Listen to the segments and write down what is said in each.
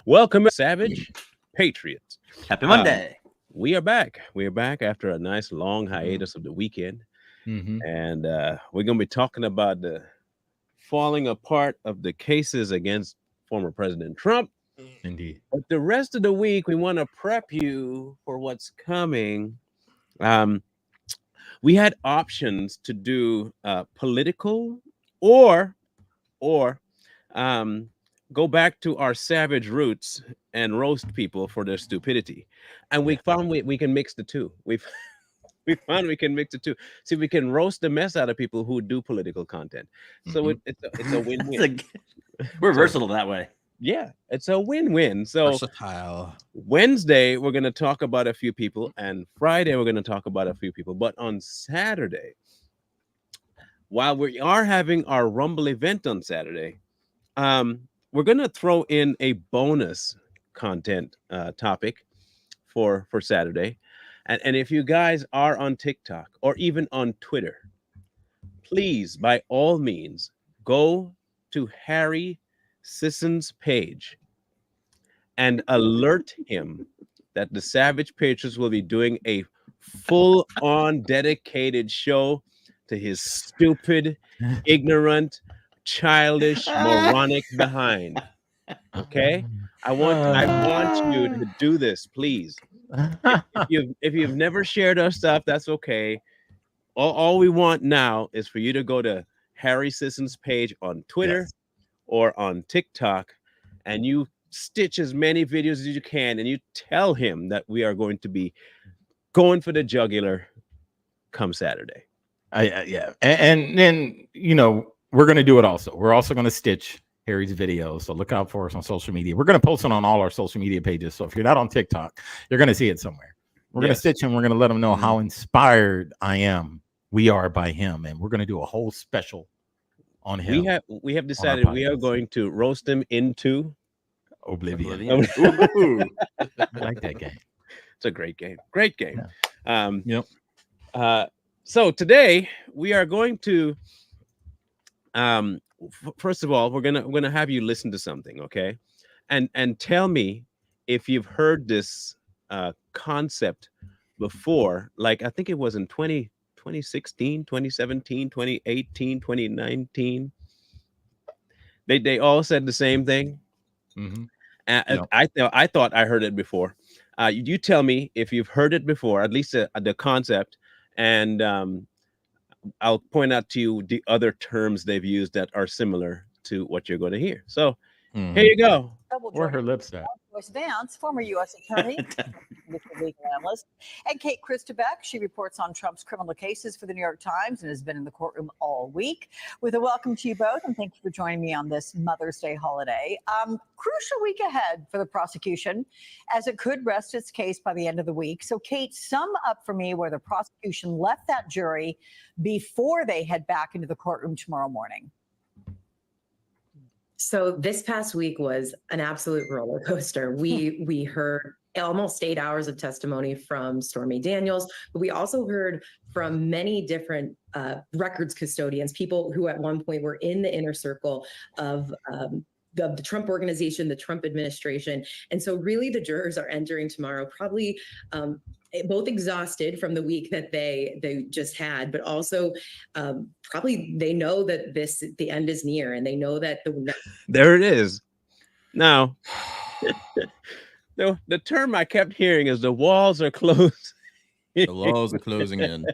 Welcome, Savage Patriots. Happy Um, Monday. we are back. We are back after a nice long Mhm. hiatus of the weekend. Mhm. And we're going to be talking about the falling apart of the cases against former President Trump. Indeed. But the rest of the week, we want to prep you for what's coming. Um, we had options to do political or or um, go back to our savage roots and roast people for their stupidity. And we Yeah. found we can mix the two. We found we can mix the two. See, we can roast the mess out of people who do political content. So Mhm. it's a It's win-win. we're So versatile that way. yeah, it's a win-win. So Versatile. Wednesday we're gonna talk about a few people, and Friday we're gonna talk about a few people. But on Saturday, while we are having our Rumble event on Saturday, um, we're gonna throw in a bonus content topic for Saturday, and if you guys are on TikTok or even on Twitter, please by all means go to Harry Sisson's page and alert him that the Savage Patriots will be doing a full on dedicated show to his stupid, ignorant, childish, moronic behind. Okay? I want you to do this, please. If you've never shared our stuff, that's okay. All we want now is for you to go to Harry Sisson's page on Twitter Yes. or on TikTok, and you stitch as many videos as you can, and you tell him that we are going to be going for the jugular come Saturday. Yeah. And then, we're going to do it also. We're also going to stitch Harry's videos. So look out for us on social media. We're going to post it on all our social media pages. So if you're not on TikTok, you're going to see it somewhere. We're going to Yes. stitch him. We're going to let him know Mhm. how inspired we are by him. And we're going to do a whole special on him. We have decided we are podcast. going to roast him into Oblivion. Oblivion. Ooh. I like that game. it's a great game. Great game. Um, Yep. so today we are going to first of all we're gonna have you listen to something, okay, and tell me if you've heard this concept before. Like I think it was in 2016, 2017, 2018, 2019. They all said the same thing. Mm-hmm. uh, Yep. I thought I heard it before. You tell me if you've heard it before, at least the concept, and I'll point out to you the other terms they've used that are similar to what you're going to hear. So here you go. Double Where joining her lips at? Joyce Vance, former U.S. attorney, legal analyst, and Kate Christobeck. She reports on Trump's criminal cases for the New York Times and has been in the courtroom all week. With a welcome to you both, and thank you for joining me on this Mother's Day holiday. Crucial week ahead for the prosecution, as it could rest its case by the end of the week. So, Kate, sum up for me where the prosecution left that jury before they head back into the courtroom tomorrow morning. So this past week was an absolute roller coaster. We heard almost 8 hours of testimony from Stormy Daniels, but we also heard from many different records custodians, people who at one point were in the inner circle of the Trump organization, the Trump administration. And so really the jurors are entering tomorrow probably both exhausted from the week that they just had, but also probably they know that the end is near, and they know that There it is. Now, the term I kept hearing is the walls are closed. The walls are closing in.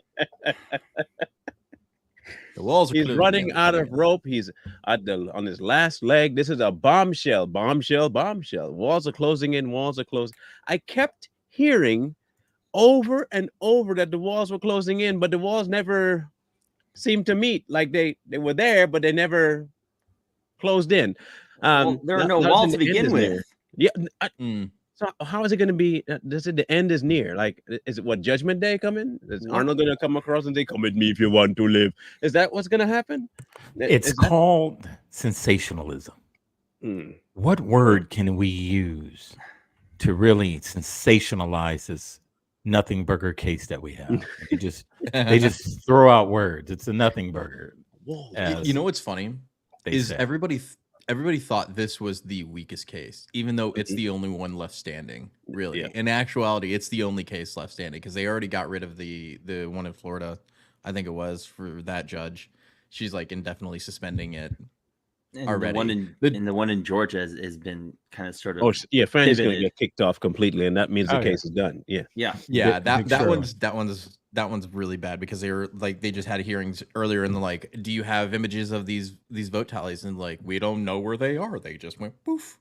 The walls are He's closing running in. out of rope. He's on his last leg. This is a bombshell, bombshell, bombshell. Walls are closing in. Walls are closing. I kept hearing over and over that the walls were closing in, but the walls never seemed to meet. Like they were there, but they never closed in. Well, there are no now walls the to end begin is with. near. Yeah. Mm. So how is it going to be? Does it the end is near? Like, is it what Judgment Day coming? Is Arnold going to come across and say, "Come with me if you want to live"? Is that what's going to happen? It's Is that- called sensationalism. Hmm. What word can we use to really sensationalize this nothing burger case that we have? They just throw out words. It's a nothing burger. Whoa. as You know what's funny they is say. everybody thought this was the weakest case, even though it's the only one left standing. Really, in actuality, it's the only case left standing because they already got rid of the one in Florida. I think it was for that judge. She's like indefinitely suspending it. And already. The one in Georgia has been kind of sort of. Oh yeah, Fran's going to pivoted. get kicked off completely, and that means the Oh, case is done. Yeah. Yeah, Big that one's really bad because they were like they just had hearings earlier and like, do you have images of these vote tallies? And like, we don't know where they are. They just went poof.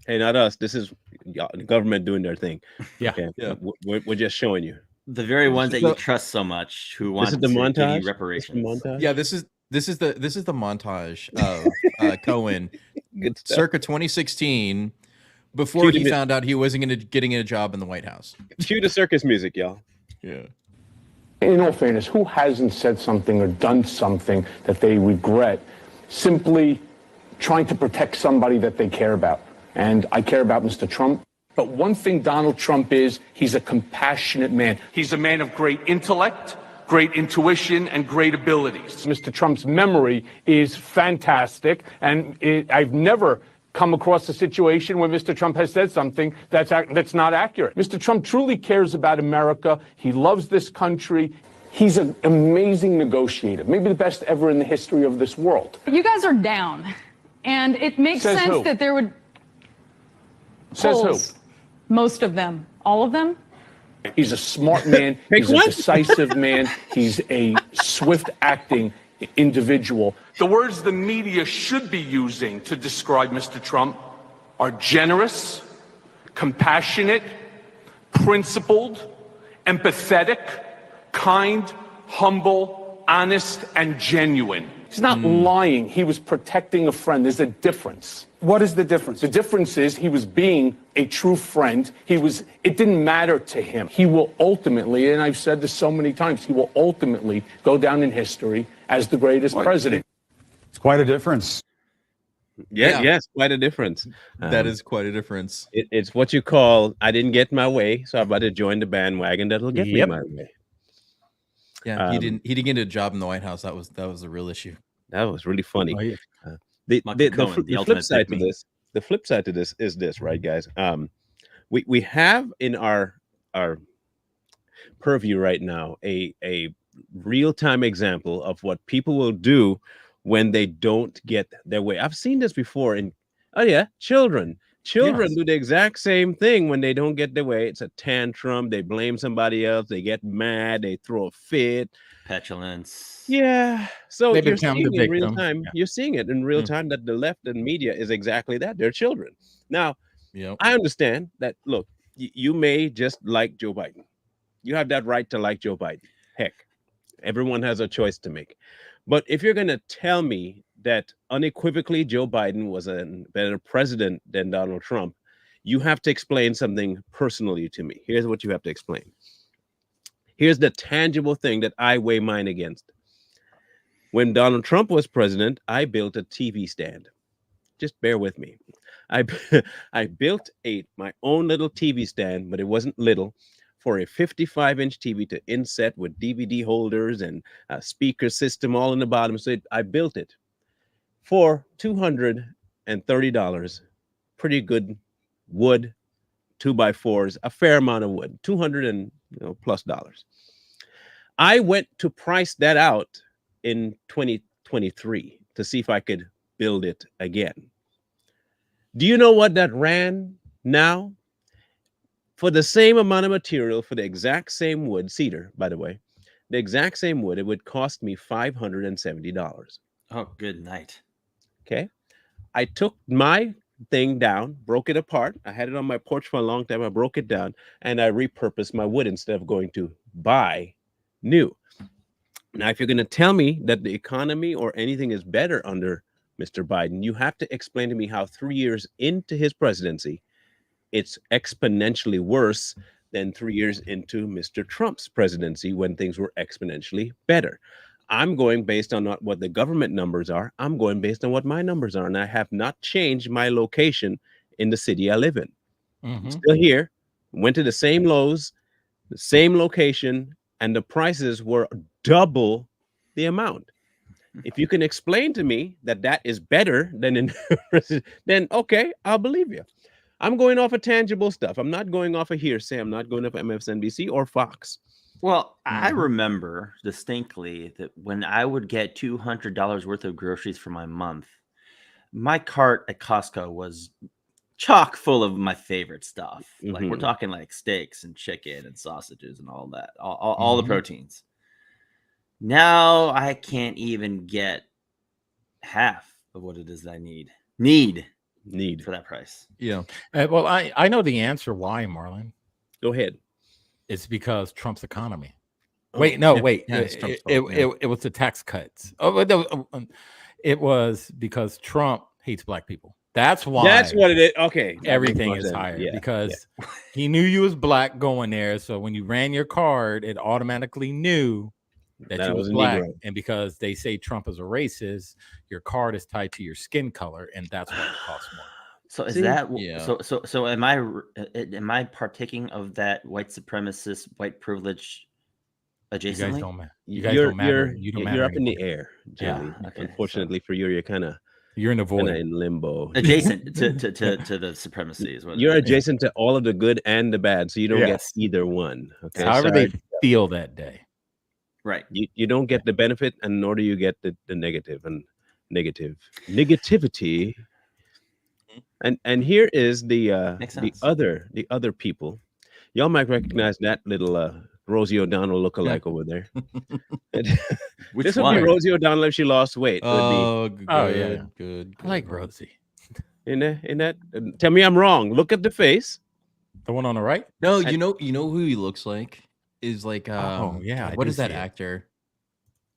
Hey, not us. This is the government doing their thing. Yeah. Okay? Yeah. We're just showing you. The very ones that So- you trust so much, who want This to is the give montage. you reparations. Montage? Yeah, this is the montage of Cohen Good stuff. circa 2016 before Cue the he mu- found out he wasn't getting a job in the White House. Cue the circus music, y'all. Yeah. In all fairness, who hasn't said something or done something that they regret simply trying to protect somebody that they care about? And I care about Mr. Trump. But one thing Donald Trump is, he's a compassionate man. He's a man of great intellect, great intuition, and great abilities. Mr. Trump's memory is fantastic, and I've never come across a situation where Mr. Trump has said something that's not accurate. Mr. Trump truly cares about America. He loves this country. He's an amazing negotiator, maybe the best ever in the history of this world. You guys are down, and it makes Says sense who? that there would Says polls, most of them, all of them. who? He's a smart man. Pick He's a one. decisive man. He's a swift-acting individual. The words the media should be using to describe Mr. Trump are generous, compassionate, principled, empathetic, kind, humble, honest, and genuine. He's not lying. He was protecting a friend. There's a difference. What is the difference? The difference is he was being a true friend. It didn't matter to him. He will ultimately, and I've said this so many times, he will ultimately go down in history as the greatest president. It's quite a difference. Yeah. Yes, quite a difference. That is quite a difference. It's what you call, I didn't get my way, so I'm about to join the bandwagon that'll get me Yep. my way. Yeah, he didn't get a job in the White House. That was the real issue. That was really funny. Oh, yeah. The Michael Cohen, the flip ultimate side to pick-me. this, the flip side to this is this, right, guys? We have in our purview right now a real-time example of what people will do when they don't get their way. I've seen this before in children Yes. do the exact same thing when they don't get their way. It's a tantrum, they blame somebody else, they get mad, they throw a fit. Petulance. Yeah, so They you're become seeing the in real victim. time. Yeah. You're seeing it in real time that the left and media is exactly that. They're children. Now, Yep. I understand that. Look, you may just like Joe Biden. You have that right to like Joe Biden. Heck, everyone has a choice to make. But if you're going to tell me that unequivocally Joe Biden was a better president than Donald Trump, you have to explain something personally to me. Here's what you have to explain. Here's the tangible thing that I weigh mine against. When Donald Trump was president, I built a TV stand. Just bear with me. I built my own little TV stand, but it wasn't little, for a 55-inch TV to inset with DVD holders and a speaker system all in the bottom. So I built it for $230. Pretty good wood, 2x4s, a fair amount of wood, $200 and plus dollars. I went to price that out in 2023 to see if I could build it again. Do you know what that ran now? For the same amount of material, for the exact same wood, cedar, by the way, the exact same wood, it would cost me $570. Oh, good night. Okay. I took my thing down, broke it apart. I had it on my porch for a long time. I broke it down and I repurposed my wood instead of going to buy new. Now, if you're going to tell me that the economy or anything is better under Mr. Biden, you have to explain to me how 3 years into his presidency, it's exponentially worse than 3 years into Mr. Trump's presidency when things were exponentially better. I'm going based on not what the government numbers are. I'm going based on what my numbers are. And I have not changed my location in the city I live in. Mhm. Still here, went to the same Lowe's, the same location, and the prices were double the amount. If you can explain to me that that is better than in, then okay, I'll believe you. I'm going off of tangible stuff. I'm not going off of hearsay. I'm not going off of MSNBC or Fox. Well, I Mhm. remember distinctly that when I would get $200 worth of groceries for my month, my cart at Costco was chock full of my favorite stuff. Like we're Mhm. talking like steaks and chicken and sausages and all that, all the Mhm. proteins. Now I can't even get half of what it is that I need Need. for that price. Yeah. Well, I know the answer why, Marlon. Go ahead. It's because Trump's economy. Oh, Wait, no, yeah, wait. yeah, it's Trump's fault, yeah. It was the tax cuts. Oh, but no, it was because Trump hates black people. That's why. That's what it is. Okay. that makes Everything more is sense. higher Yeah. because he knew you was black going there. So when you ran your card, it automatically knew that That you I was was a black. Negro. And because they say Trump is a racist, your card is tied to your skin color, and that's why it costs more. So is See? that Yeah. so am I partaking of that white supremacist white privilege You guys adjacently? don't matter. You guys don't matter. You don't You're matter up in the anymore. air, Yeah, Julie. okay, Unfortunately for you, you're kind of You're in the void. in limbo. Adjacent to the supremacy is what You're it is. adjacent to all of the good and the bad, so you don't get Yes. either one. Okay. However Sorry. they feel that day. Right. You don't get the benefit, and nor do you get the negative and negativity. And here is the Makes the sense. other people. Y'all might recognize that little Rosie O'Donnell lookalike over there. Which This would be one? Rosie O'Donnell if she lost weight. It would be Oh, good, Oh, yeah. good. I like Rosie. in that. Tell me I'm wrong. Look at the face. The one on the right? No, you know who he looks like is like Oh, yeah, I what do is that see it. actor?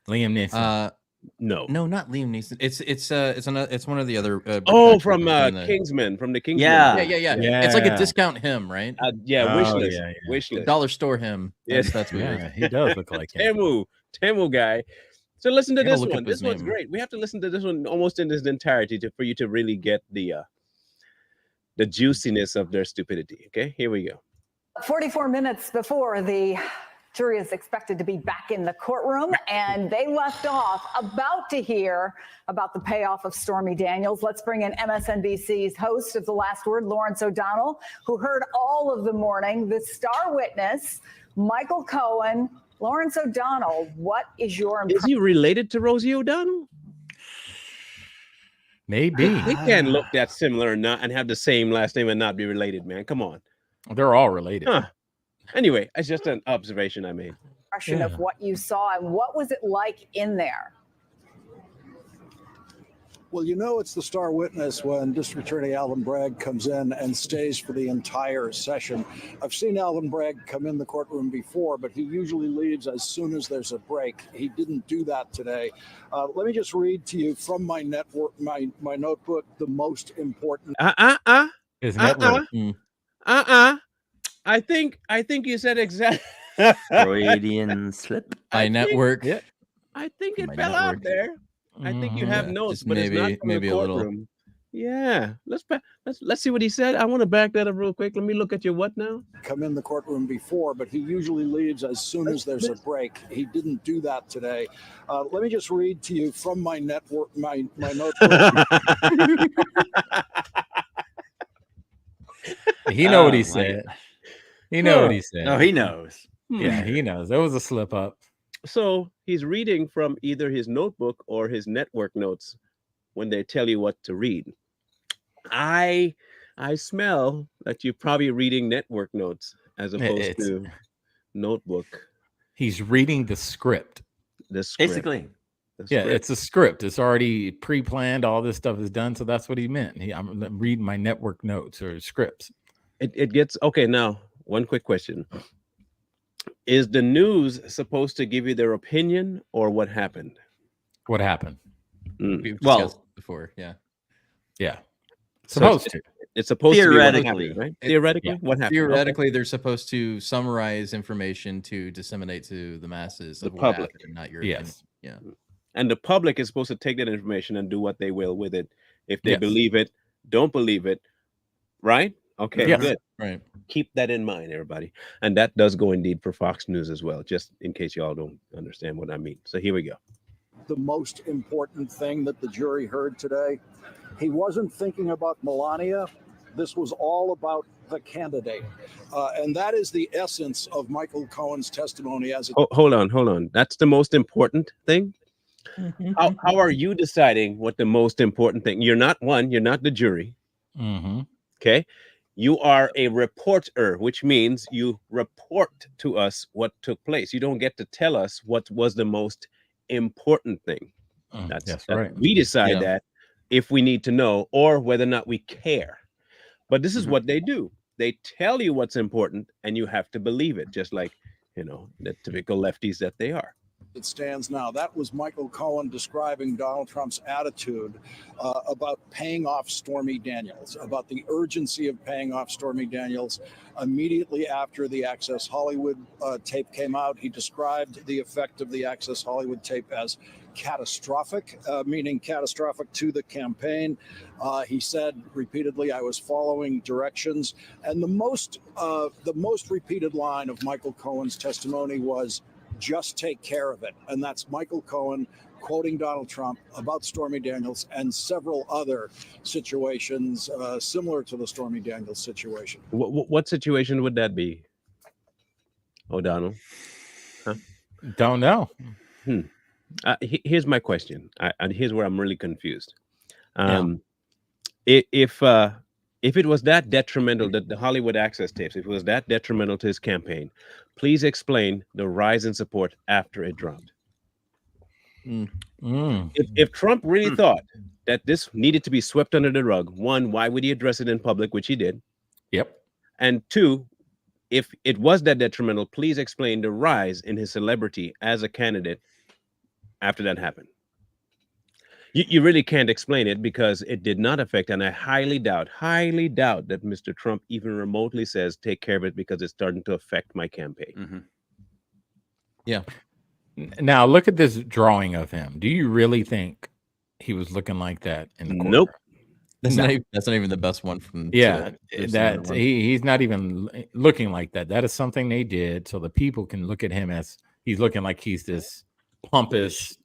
Liam Neeson. No. No, not Liam Neeson. It's one of the other British Oh, actors from in the- Kingsman. From the Kingsman. Yeah. yeah. It's like a Yeah. discount him, right? Yeah. Wish Oh, list. yeah, yeah. Wish list. Dollar store him. Yes. That's who it is. Yeah, he does look like him. Temu guy. So listen to I gotta this look one. up his This one's name. great. We have to listen to this one almost in its entirety for you to really get the juiciness of their stupidity. Okay, here we go. 44 minutes before the jury is expected to be back in the courtroom, and they left off about to hear about the payoff of Stormy Daniels. Let's bring in MSNBC's host of The Last Word, Lawrence O'Donnell, who heard all of the morning, the star witness, Michael Cohen. Lawrence O'Donnell, what is your Is impression? he related to Rosie O'Donnell? Maybe. They can't look that similar and have the same last name and not be related, man. Come on. They're all related. Huh. Anyway, it's just an observation I made. Yeah. Of what you saw, and what was it like in there? Well, you know it's the star witness when District Attorney Alvin Bragg comes in and stays for the entire session. I've seen Alvin Bragg come in the courtroom before, but he usually leaves as soon as there's a break. He didn't do that today. Let me just read to you from my network, my notebook, the most important. His network. I think you said exactly. Freudian slip. My network. Yeah. I think it My fell out network. there. I think you have Yeah, notes, just but it's not from maybe the a little. courtroom. Yeah, let's see what he said. I want to back that up real quick. Let me look at your what now? Come in the courtroom before, but he usually leaves as soon as there's a break. He didn't do that today. Let me just read to you from my network, my notebook. He know what he Oh, my said. gosh. He know what he said. No, he knows. Yeah, he knows. There was a slip up. So he's reading from either his notebook or his network notes when they tell you what to read. I smell that you're probably reading network notes as opposed to notebook. He's reading the script. The script. Basically. The Yeah, script. it's a script. It's already pre-planned. All this stuff is done. So that's what he meant. I'm reading my network notes or scripts. It gets okay. Now, one quick question. Is the news supposed to give you their opinion or what happened? What happened? We've Well- discussed before. Yeah. Yeah. So Supposed to. It's supposed to be what Theoretically. happened, right? Theoretically, Yeah. what happened? Theoretically, they're supposed to summarize information to disseminate to the masses, The of what public. happened, and not your Yes. opinion. Yeah. And the public is supposed to take that information and do what they will with it. If they Yes. believe it, don't believe it, right? Okay, Yes. good. Right. Keep that in mind, everybody. And that does go indeed for Fox News as well, just in case y'all don't understand what I mean. So here we go. the most important thing that the jury heard today? He wasn't thinking about Melania. This was all about the candidate. And that is the essence of Michael Cohen's testimony as it. Hold on. That's the most important thing? How are you deciding what the most important thing? You're not the jury. Okay. You are a reporter, which means you report to us what took place. You don't get to tell us what was the most important thing. That's right. We decide that if we need to know or whether or not we care. But this is what they do. They tell you what's important and you have to believe it, just like, the typical lefties that they are. It stands now. That was Michael Cohen describing Donald Trump's attitude about paying off Stormy Daniels, about the urgency of paying off Stormy Daniels. Immediately after the Access Hollywood tape came out, he described the effect of the Access Hollywood tape as catastrophic, meaning catastrophic to the campaign. He said repeatedly, "I was following directions." And the most repeated line of Michael Cohen's testimony was, "Just take care of it." And that's Michael Cohen quoting Donald Trump about Stormy Daniels and several other situations similar to the Stormy Daniels situation. What situation would that be, O'Donnell? Huh? Don't know. Here's my question, and here's where I'm really confused. If it was that detrimental, that the Hollywood Access tapes, if it was that detrimental to his campaign, please explain the rise in support after it dropped. If Trump really thought that this needed to be swept under the rug, one, why would he address it in public, which he did? Yep. And two, if it was that detrimental, please explain the rise in his celebrity as a candidate after that happened. You really can't explain it because it did not affect, and I highly doubt that Mr. Trump even remotely says, take care of it because it's starting to affect my campaign. Yeah. Now look at this drawing of him. Do you really think he was looking like that in the corner? Nope. That's not even the best one from. He's not even looking like that. That is something they did so the people can look at him as he's looking like he's this pompous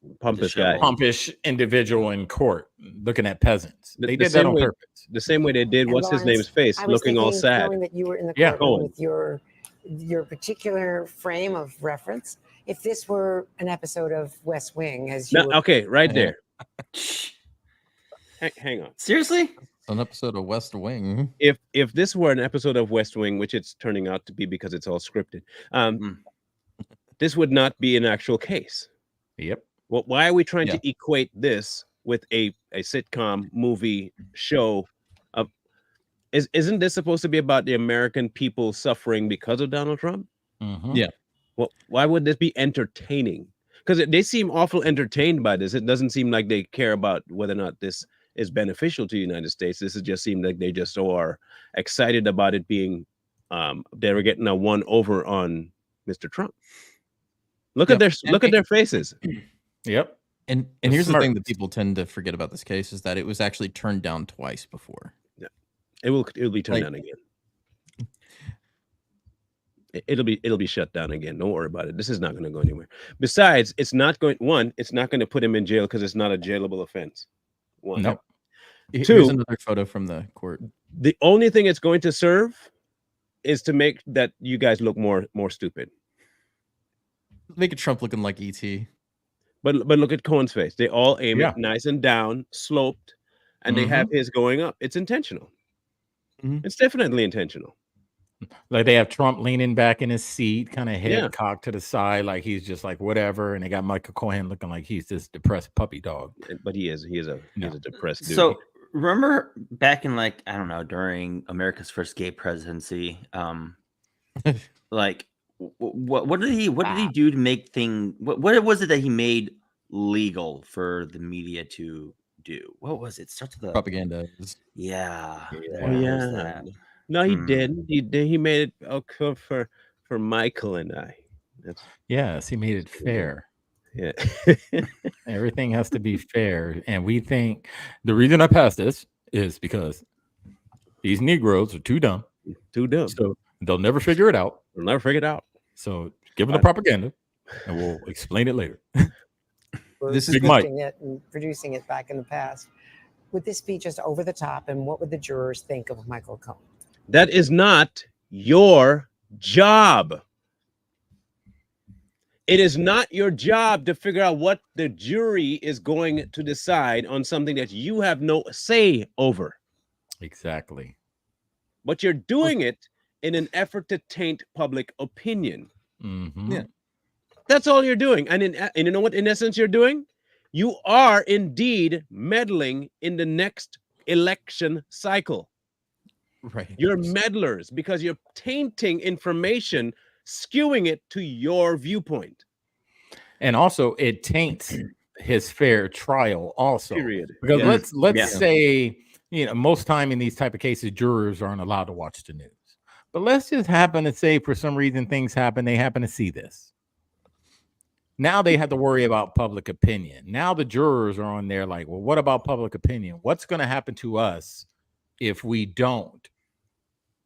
individual in court looking at peasants. They did that on purpose. The same way they did what's his name's face, looking all sad. That you were in the courtroom with your particular frame of reference. If this were an episode of West Wing, right there. Hang on. Seriously? An episode of West Wing. If this were an episode of West Wing, which it's turning out to be because it's all scripted, this would not be an actual case. Yep. Well, why are we trying to equate this with a sitcom movie show? Isn't this supposed to be about the American people suffering because of Donald Trump? Yeah. Well, why would this be entertaining? Because they seem awful entertained by this. It doesn't seem like they care about whether or not this is beneficial to the United States. This just seemed like they just are excited about it being they were getting a one over on Mr. Trump. Look at their faces. Yep. And here's the thing that people tend to forget about this case is that it was actually turned down twice before. Yeah. It'll be turned down again. It'll be shut down again. Don't worry about it. This is not going to go anywhere. Besides, it's not going to put him in jail because it's not a jailable offense. One. Nope. Here's Two, another photo from the court. The only thing it's going to serve is to make that you guys look more stupid. Make it Trump looking like ET. But look at Cohen's face. They all aim it nice and down, sloped, and they have his going up. It's intentional. It's definitely intentional. Like they have Trump leaning back in his seat, kind of head cocked to the side, like he's just like whatever. And they got Michael Cohen looking like he's this depressed puppy dog. But he is a depressed dude. So remember back in during America's first gay presidency, like what did he do to make what was it that he made legal for the media to do? What was it? Starts with the propaganda. Yeah. No, he didn't. He made it okay for Michael and I. Yes, he made it fair. Yeah. Everything has to be fair. And we think the reason I passed this is because these Negroes are too dumb. So they'll never figure it out. They'll never figure it out. So give them the propaganda and we'll explain it later. were This is scripting it and producing it back in the past. Would this be just over the top? And what would the jurors think of Michael Cohen? That is not your job. It is not your job to figure out what the jury is going to decide on something that you have no say over. Exactly. But you're doing it in an effort to taint public opinion. Mm-hmm. Yeah. That's all you're doing. And you know what, in essence, you're doing? You are indeed meddling in the next election cycle. Right. You're meddlers because you're tainting information, skewing it to your viewpoint. And also, it taints his fair trial. Also, Period. because Yes. let's say, most time in these type of cases, jurors aren't allowed to watch the news. But let's just happen to say, for some reason, things happen. They happen to see this. Now they have to worry about public opinion. Now the jurors are on there like, well, what about public opinion? What's going to happen to us if we don't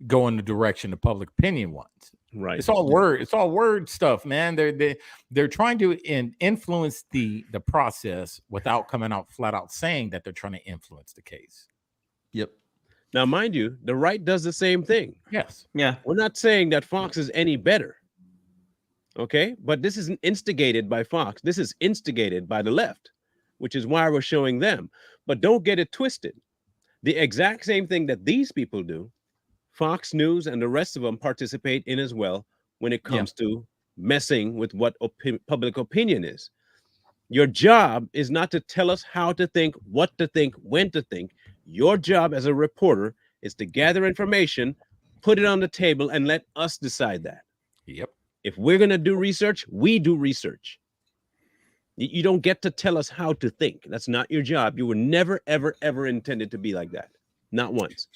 go in the direction the public opinion wants? Right. It's all word. It's all word stuff, man. They're trying to influence the process without coming out flat out saying that they're trying to influence the case. Yep. Now, mind you, the right does the same thing. Yes. Yeah. We're not saying that Fox is any better. Okay, but this isn't instigated by Fox. This is instigated by the left, which is why we're showing them. But don't get it twisted. The exact same thing that these people do, Fox News and the rest of them participate in as well when it comes to messing with what public opinion is. Your job is not to tell us how to think, what to think, when to think. Your job as a reporter is to gather information, put it on the table, and let us decide that. Yep. If we're going to do research, we do research. You don't get to tell us how to think. That's not your job. You were never, ever, ever intended to be like that. Not once.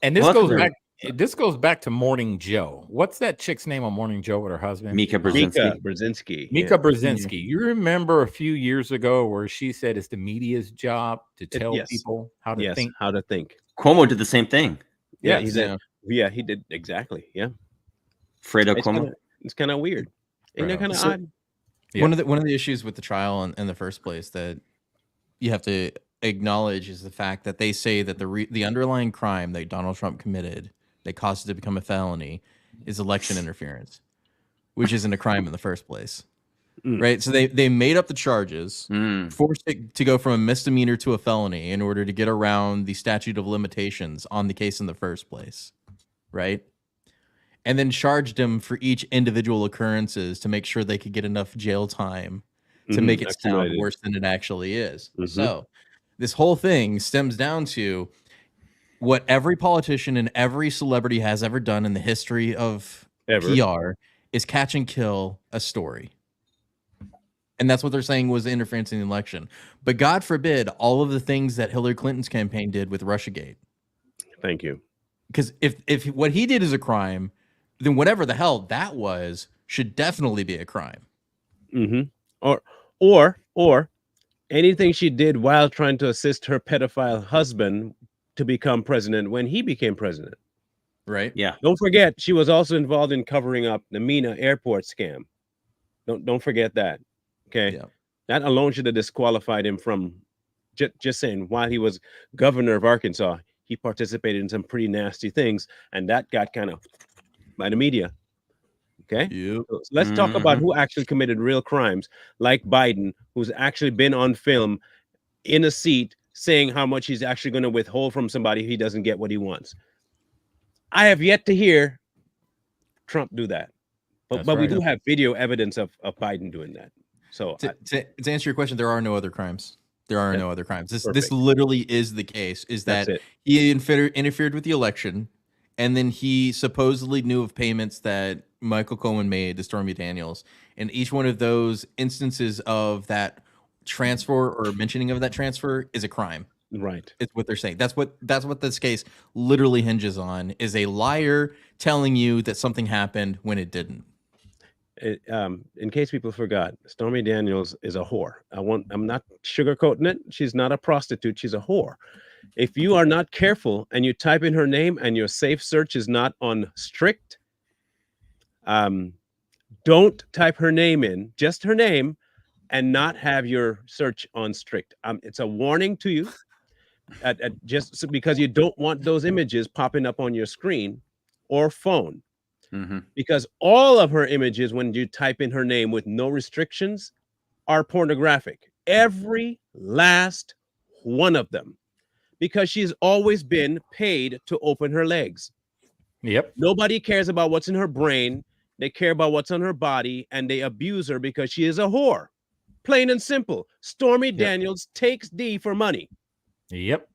And this goes back. This goes back to Morning Joe. What's that chick's name on Morning Joe with her husband? Mika Brzezinski. Mika Brzezinski. You remember a few years ago where she said it's the media's job to tell people how to think. How to think. Cuomo did the same thing. Yeah, he did. Yeah, he did exactly. Yeah. Fredo Cuomo. It's kind of weird. Ain't that kind of odd? Yeah. One of the issues with the trial in the first place that you have to acknowledge is the fact that they say that the underlying crime that Donald Trump committed that caused it to become a felony is election interference, which isn't a crime in the first place. Right? So they made up the charges, forced it to go from a misdemeanor to a felony in order to get around the statute of limitations on the case in the first place. Right? And then charged him for each individual occurrences to make sure they could get enough jail time to make it sound worse than it actually is. So this whole thing stems down to what every politician and every celebrity has ever done in the history of PR is catch and kill a story. And that's what they're saying was interference in the election. But God forbid all of the things that Hillary Clinton's campaign did with Russiagate. Thank you. Because if what he did is a crime, then whatever the hell that was should definitely be a crime. Or anything she did while trying to assist her pedophile husband to become president when he became president. Right. Yeah. Don't forget, she was also involved in covering up the Mina airport scam. Don't forget that. Okay. Yeah. That alone should have disqualified him from just saying while he was governor of Arkansas, he participated in some pretty nasty things, and that got kind of by the media. Okay. Yep. So let's talk about who actually committed real crimes, like Biden, who's actually been on film in a seat saying how much he's actually going to withhold from somebody if he doesn't get what he wants. I have yet to hear Trump do that. But we do have video evidence of Biden doing that. So to answer your question, there are no other crimes. There are no other crimes. This literally is the case, is that he interfered with the election, and then he supposedly knew of payments that Michael Cohen made to Stormy Daniels. And each one of those instances of that transfer or mentioning of that transfer is a crime. Right. It's what they're saying. That's what this case literally hinges on, is a liar telling you that something happened when it didn't. In case people forgot, Stormy Daniels is a whore. I'm not sugarcoating it. She's not a prostitute. She's a whore. If you are not careful and you type in her name and your safe search is not on strict, don't type her name in, just her name, and not have your search on strict. It's a warning to you, because you don't want those images popping up on your screen or phone. Because all of her images, when you type in her name with no restrictions, are pornographic. Every last one of them. Because she's always been paid to open her legs. Yep. Nobody cares about what's in her brain. They care about what's on her body, and they abuse her because she is a whore. Plain and simple. Stormy Daniels takes D for money. Yep.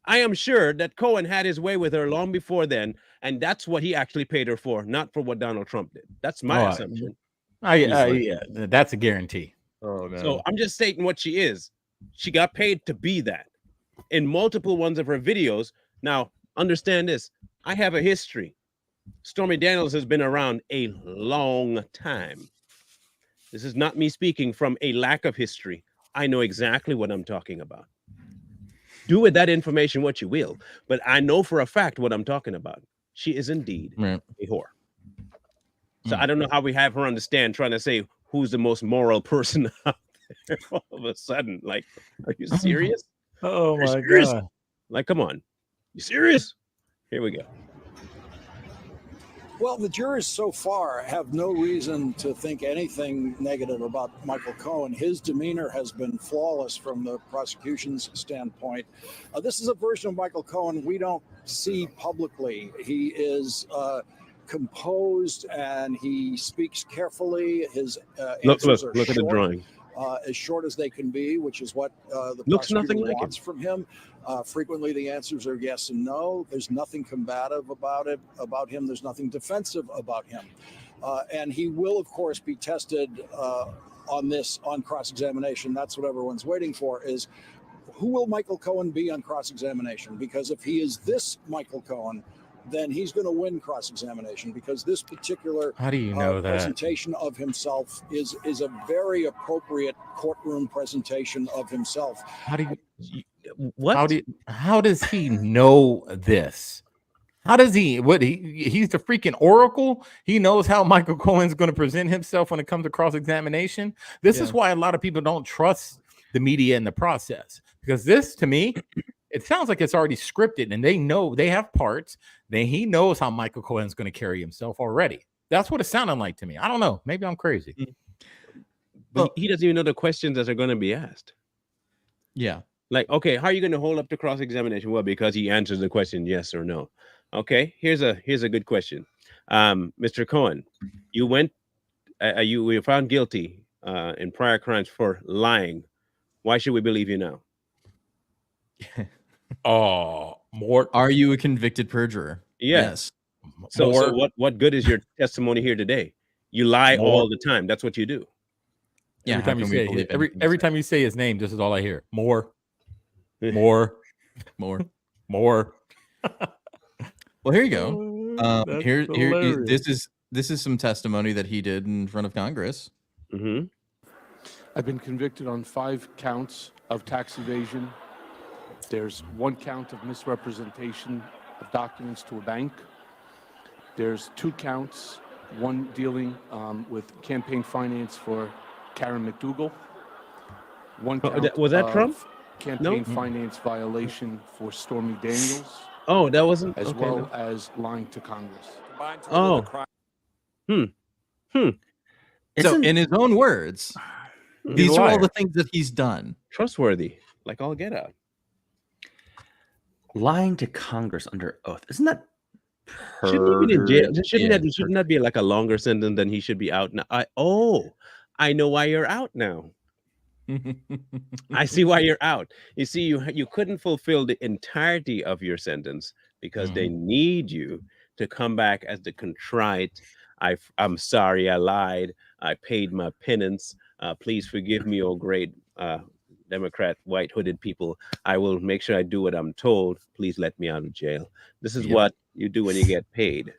I am sure that Cohen had his way with her long before then, and that's what he actually paid her for, not for what Donald Trump did. That's my assumption. Yeah, that's a guarantee. Oh no. So I'm just stating what she is. She got paid to be that in multiple ones of her videos. Now, understand this. I have a history. Stormy Daniels has been around a long time. This is not me speaking from a lack of history. I know exactly what I'm talking about. Do with that information what you will, but I know for a fact what I'm talking about. She is indeed a whore. So I don't know how we have her on the stand trying to say who's the most moral person out there all of a sudden. Like, are you serious? Oh my serious? God. Like, come on. You serious? Here we go. Well, the jurors so far have no reason to think anything negative about Michael Cohen. His demeanor has been flawless from the prosecution's standpoint. This is a version of Michael Cohen we don't see publicly. He is composed and he speaks carefully. His answers are look at the short. drawing. As short as they can be, which is what the Looks prosecutor nothing like wants from him. Frequently, the answers are yes and no. There's nothing combative about him. There's nothing defensive about him. And he will, of course, be tested on cross-examination. That's what everyone's waiting for, is who will Michael Cohen be on cross-examination? Because if he is this Michael Cohen, then he's going to win cross-examination, because this particular How do you know that? presentation of himself is a very appropriate courtroom presentation of himself. How do you what? How does he know this? How does he? He's the freaking oracle. He knows how Michael Cohen's going to present himself when it comes to cross-examination. This is why a lot of people don't trust the media in the process, because this, to me, it sounds like it's already scripted, and they know they have parts. He knows how Michael Cohen's going to carry himself already. That's what it sounded like to me. I don't know. Maybe I'm crazy. But he doesn't even know the questions that are going to be asked. Yeah. Like, okay, how are you going to hold up to cross-examination? Well, because he answers the question yes or no. Okay, here's a good question. Mr. Cohen, you were found guilty in prior crimes for lying. Why should we believe you now? More. Are you a convicted perjurer? Yes. So what good is your testimony here today? You lie all the time. That's what you do. Yeah. Every time you say his name, this is all I hear. More. Well, here you go. Here. This is some testimony that he did in front of Congress. I've been convicted on 5 counts of tax evasion. There's 1 count of misrepresentation of documents to a bank. There's 2 counts, one dealing with campaign finance for Karen McDougal. 1 count was that Trump? Campaign finance violation for Stormy Daniels. Oh, that wasn't as well as lying to Congress. Oh. So, in his own words, these are all the things that he's done. Trustworthy, like all get out. Lying to Congress under oath. Isn't that Shouldn't he be in jail? Shouldn't that be like a longer sentence than he should be out now? I know why you're out now. I see why you're out. You see, you couldn't fulfill the entirety of your sentence because they need you to come back as the contrite. I'm sorry, I lied. I paid my penance. Please forgive me, oh great Democrat white hooded people. I will make sure I do what I'm told. Please let me out of jail. This is what you do when you get paid.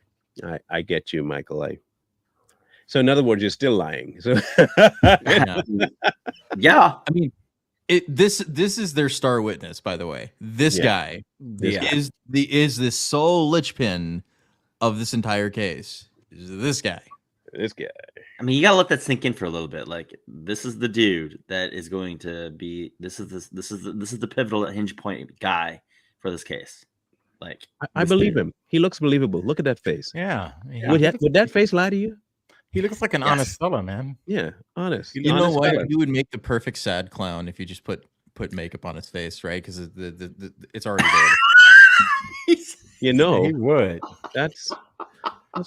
I get you, Michael. So in other words, you're still lying. So yeah. I mean, this is their star witness, by the way. This guy is the sole linchpin of this entire case. This guy. This guy. I mean, you gotta let that sink in for a little bit. Like, this is the dude that is going to be. This is the pivotal hinge point guy for this case. Like, I believe him. He looks believable. Look at that face. Yeah. Would that face lie to you? He looks like an honest fella, man. Yeah, honest. You know honest what? fella. He would make the perfect sad clown if you just put makeup on his face, right? Because it's already there. You know, He would. that's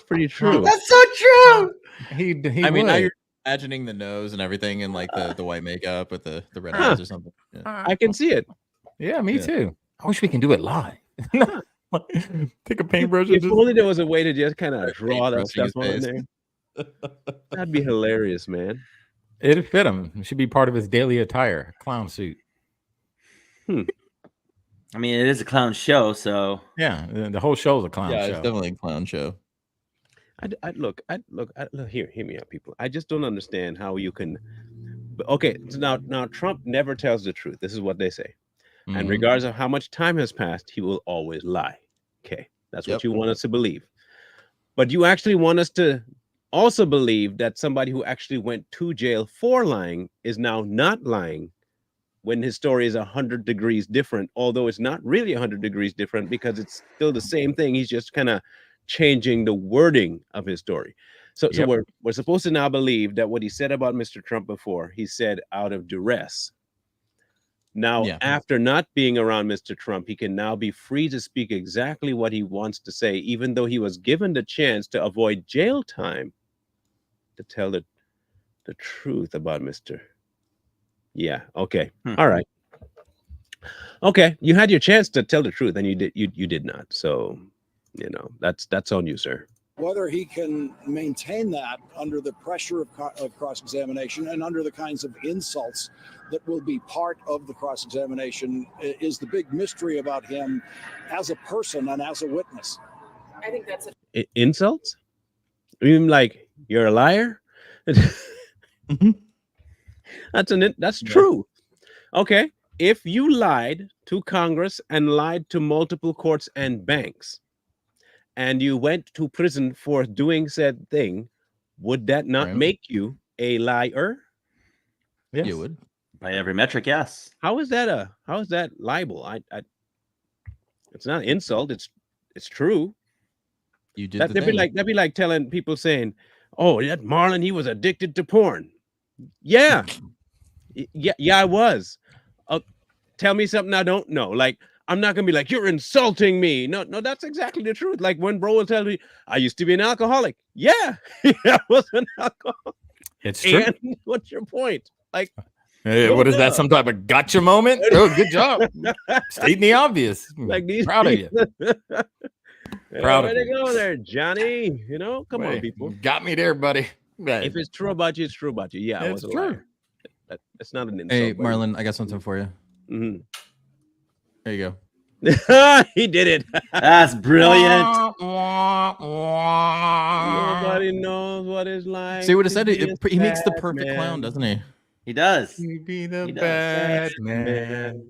pretty true. that's so true. He I mean, now would. you're imagining the nose and everything, and like the white makeup with the red eyes or something. Yeah. I can see it. Yeah, me Yeah. too. I wish we can do it live. Take a paintbrush. If and only there was a way to just kind of draw that paintbrushing stuff his on face. there. That'd be hilarious, man. It'd fit him. It should be part of his daily attire. Clown suit. I mean, it is a clown show, so Yeah, the whole show's a clown Yeah, show. it's definitely a clown show. Look, hear me out, people. I just don't understand how you can. Okay, so now Trump never tells the truth. This is what they say. And Mhm. regardless of how much time has passed, he will always lie. Okay, that's what Yep. you want us to believe. But you actually want us to also believe that somebody who actually went to jail for lying is now not lying when his story is 100 degrees different, although it's not really 100 degrees different because it's still the same thing. He's just kind of changing the wording of his story. So Yep. we're supposed to now believe that what he said about Mr. Trump before, he said out of duress. Now, Yeah. after not being around Mr. Trump, he can now be free to speak exactly what he wants to say, even though he was given the chance to avoid jail time to tell the truth about Mr. Yeah, okay. All right. Okay, you had your chance to tell the truth and you did not. So, that's on you, sir. Whether he can maintain that under the pressure of cross-examination and under the kinds of insults that will be part of the cross-examination is the big mystery about him as a person and as a witness. I think that's Insults? You mean like you're a liar? That's true. Okay. If you lied to Congress and lied to multiple courts and banks, and you went to prison for doing said thing, would that not Right. make you a liar? Yes. You would. by every metric, yes. How is that libel? It's not an insult. It's true. You did That'd the thing. be like telling people saying, "Oh, that Marlon, he was addicted to porn." Yeah, yeah, I was. Tell me something I don't know. Like, I'm not gonna be like, "You're insulting me." No, that's exactly the truth. Like when bro will tell me, "I used to be an alcoholic." Yeah, I was an alcoholic. It's true. And what's your point? Like, Hey, what is that? Some type of gotcha moment? Oh, good job. Stating the obvious. like these Proud of you. Proud of way to you. go there, Johnny. Come on, Wait, people. Got me there, buddy. Right. If it's true about you, it's true about you. Yeah, I It's was a true. liar. That's not an insult. Hey, buddy. Marlon, I got something for you. Mhm. There you go. He did it. That's brilliant. Nobody knows what it's like. See what it to said? be a He makes the sad perfect man clown, doesn't he? He does. You be the He does. bad man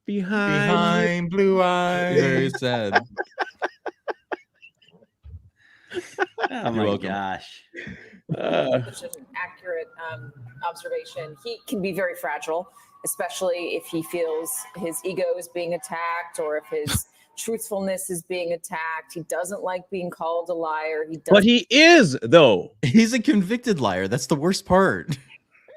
behind. behind blue eyes. Very sad. Oh my welcome. gosh. Such an accurate observation. He can be very fragile, especially if he feels his ego is being attacked or if his truthfulness is being attacked. He doesn't like being called a liar. He doesn't. But he is, though. He's a convicted liar. That's the worst part.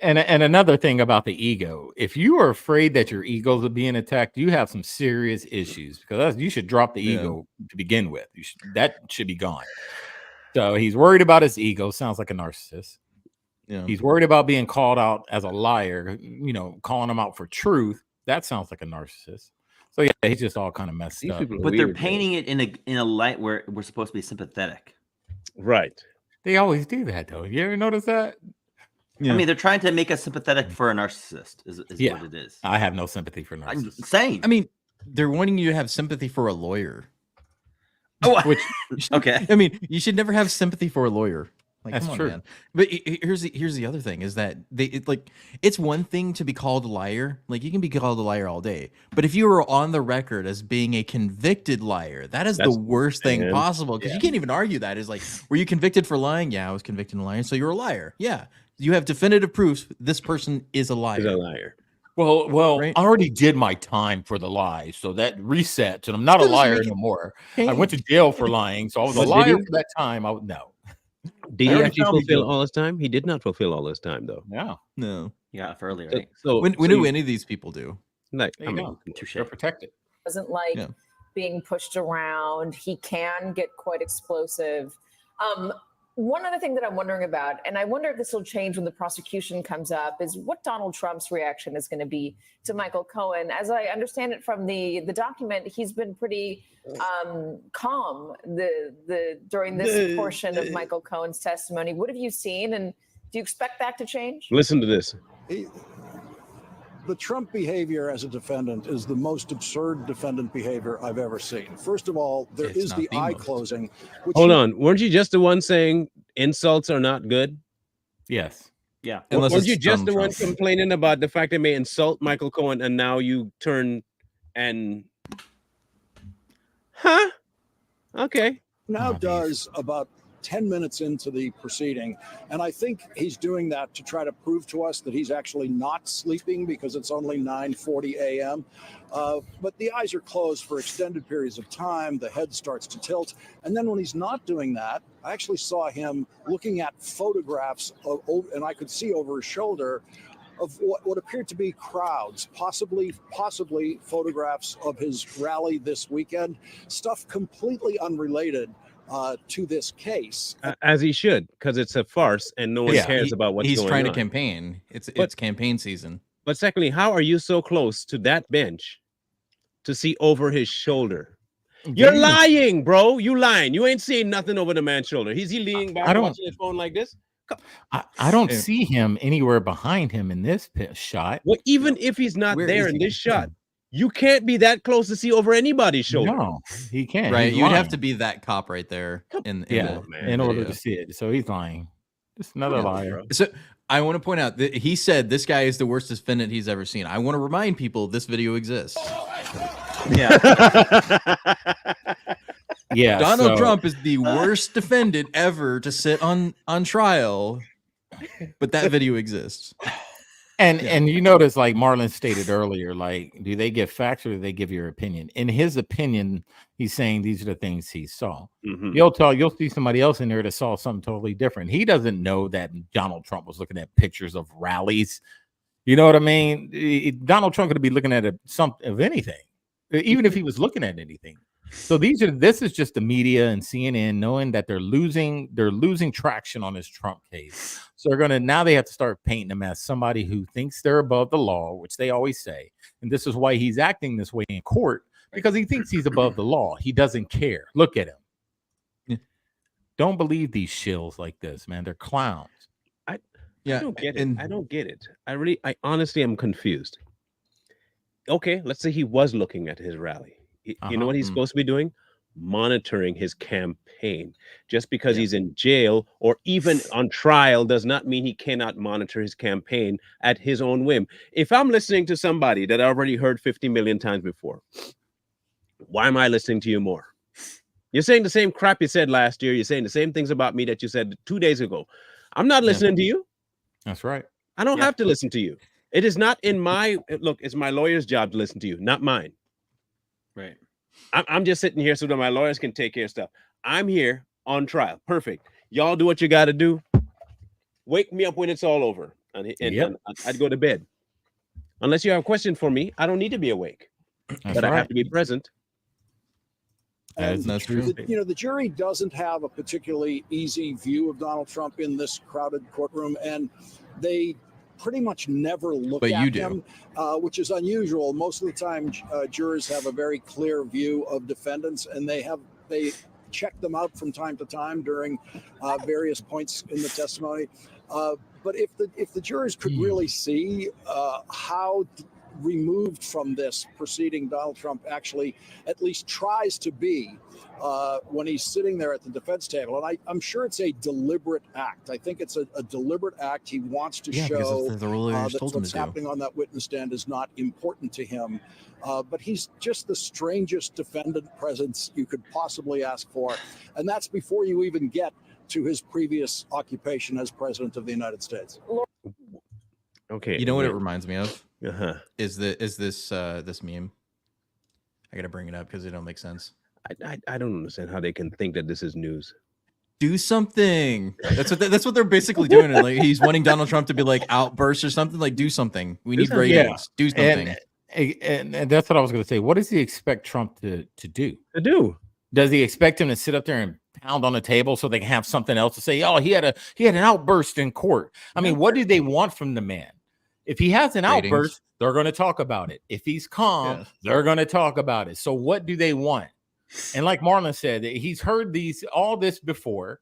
And another thing about the ego, if you are afraid that your egos are being attacked, you have some serious issues because you should drop the Yeah. ego to begin with. That should be gone. So he's worried about his ego. Sounds like a narcissist. Yeah. He's worried about being called out as a liar, calling him out for truth. That sounds like a narcissist. So yeah, he's just all kind of messed These up. people are But they're weird, man. painting it in a light where we're supposed to be sympathetic. Right. They always do that though. You ever notice that? Yeah. I mean, they're trying to make us sympathetic for a narcissist. Is Yeah. what it is. I have no sympathy for I'm narcissists. saying. I mean, they're wanting you to have sympathy for a lawyer. Oh, Which okay. I mean, you should never have sympathy for a lawyer. Like, That's come on, true. man. But here's the other thing is that it's one thing to be called a liar. Like, you can be called a liar all day. But if you were on the record as being a convicted liar, that's the worst thing possible, because you can't even argue that. Is like, were you convicted for lying? Yeah, I was convicted of lying. So you're a liar. Yeah. You have definitive proofs this person is a liar. Is a liar. Well, Right. I already did my time for the lie, so that resets, and I'm not a Doesn't liar make it anymore. I change. went to jail for lying, so I was a But did liar he? for that time. No. Did I he already actually found me fulfill guilty. all his time? He did not fulfill all his time, though. No. You got off early, So, right? When so do you- any of these people do? like, There I you mean, go. Touche. They're protected. Doesn't like Yeah. being pushed around. He can get quite explosive. One other thing that I'm wondering about, and I wonder if this will change when the prosecution comes up, is what Donald Trump's reaction is going to be to Michael Cohen. As I understand it from the document, he's been pretty calm during this portion of Michael Cohen's testimony. What have you seen, and do you expect that to change? listen to this. The Trump behavior as a defendant is the most absurd defendant behavior I've ever seen. First of all, there It's is not the the eye most. closing. Which Hold on. Weren't you just the one saying insults are not good? Yes. Yeah. Unless Weren't you it's just Donald the one Trump. complaining about the fact they may insult Michael Cohen, and now you turn and okay. now Oh, does about 10 minutes into the proceeding. And I think he's doing that to try to prove to us that he's actually not sleeping because it's only 9:40 a.m. But the eyes are closed for extended periods of time. The head starts to tilt. And then when he's not doing that, I actually saw him looking at photographs and I could see over his shoulder of what appeared to be crowds, possibly photographs of his rally this weekend, stuff completely unrelated to this case. As he should, because it's a farce and no one cares about what's He's going trying on. to campaign. It's campaign season. But secondly, how are you so close to that bench to see over his shoulder? You're lying, bro. You lying. You ain't seeing nothing over the man's shoulder. Is he leaning back watching his phone like this? I don't see him anywhere behind him in this shot. Well, even if he's not Where there is in he? this shot, you can't be that close to see over anybody's shoulder. No, he can't. Right. He's You'd have lying. to be that cop right there in in order to see it. So he's lying. Just another liar. So I want to point out that he said this guy is the worst defendant he's ever seen. I want to remind people this video exists. Yeah. Yeah. Donald Trump is the worst defendant ever to sit on trial, but that video exists. And you notice, like Marlon stated earlier, like, do they give facts or do they give your opinion? In his opinion, he's saying these are the things he saw. Mhm. You'll see somebody else in there that saw something totally different. He doesn't know that Donald Trump was looking at pictures of rallies. You know what I mean? Donald Trump could be looking at something of anything, even if he was looking at anything. So this is just the media and CNN knowing that they're losing traction on this Trump case. So now they have to start painting him as somebody who thinks they're above the law, which they always say. And this is why he's acting this way in court, because he thinks he's above the law. He doesn't care. Look at him. Yeah. Don't believe these shills like this, man. They're clowns. I don't get it. I don't get it. I honestly am confused. Okay, let's say he was looking at his rally. You know what he's supposed to be doing? Monitoring his campaign. Just because he's in jail or even on trial does not mean he cannot monitor his campaign at his own whim. If I'm listening to somebody that I already heard 50 million times before, why am I listening to you more? You're saying the same crap you said last year. You're saying the same things about me that you said 2 days ago. I'm not listening to you. That's right. I don't have to listen to you. It is not in my look. It's my lawyer's job to listen to you, not mine. Right. I'm just sitting here so that my lawyers can take care of stuff. I'm here on trial. Perfect. Y'all do what you got to do. Wake me up when it's all over. And I'd go to bed. Unless you have a question for me, I don't need to be awake. But I have to be present. That's true. The jury doesn't have a particularly easy view of Donald Trump in this crowded courtroom, and they pretty much never look at him, which is unusual. Most of the time, jurors have a very clear view of defendants, and they check them out from time to time during various points in the testimony. But if the jurors could really see how removed from this proceeding Donald Trump actually at least tries to be when he's sitting there at the defense table. And I'm sure it's a deliberate act. I think it's a deliberate act. He wants to show the lawyers that told him what's to do. happening on that witness stand is not important to him. But he's just the strangest defendant presence you could possibly ask for. And that's before you even get to his previous occupation as president of the United States. Okay. You know what it reminds me of? Uh-huh. Is this meme? I gotta bring it up because it don't make sense. I don't understand how they can think that this is news. Do something. That's what they're basically doing. Like he's wanting Donald Trump to be like outburst or something. Like do something. We need ratings. Do something. And that's what I was going to say. What does he expect Trump to do? Does he expect him to sit up there and pound on the table so they can have something else to say? Oh, he had an outburst in court. I mean, what do they want from the man? If he has an outburst, they're going to talk about it. If he's calm, they're going to talk about it. So what do they want? And like Marlon said, he's heard all this before.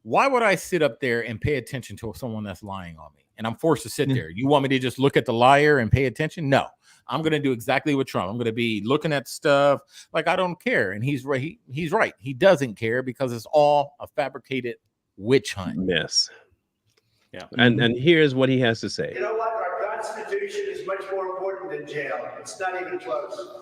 Why would I sit up there and pay attention to someone that's lying on me? And I'm forced to sit there. You want me to just look at the liar and pay attention? No, I'm going to do exactly what Trump. I'm going to be looking at stuff like I don't care. And he's right. He's right. He doesn't care because it's all a fabricated witch hunt. Mess. Yeah. And here's what he has to say. You know what? Our Constitution is much more important than jail. It's not even close.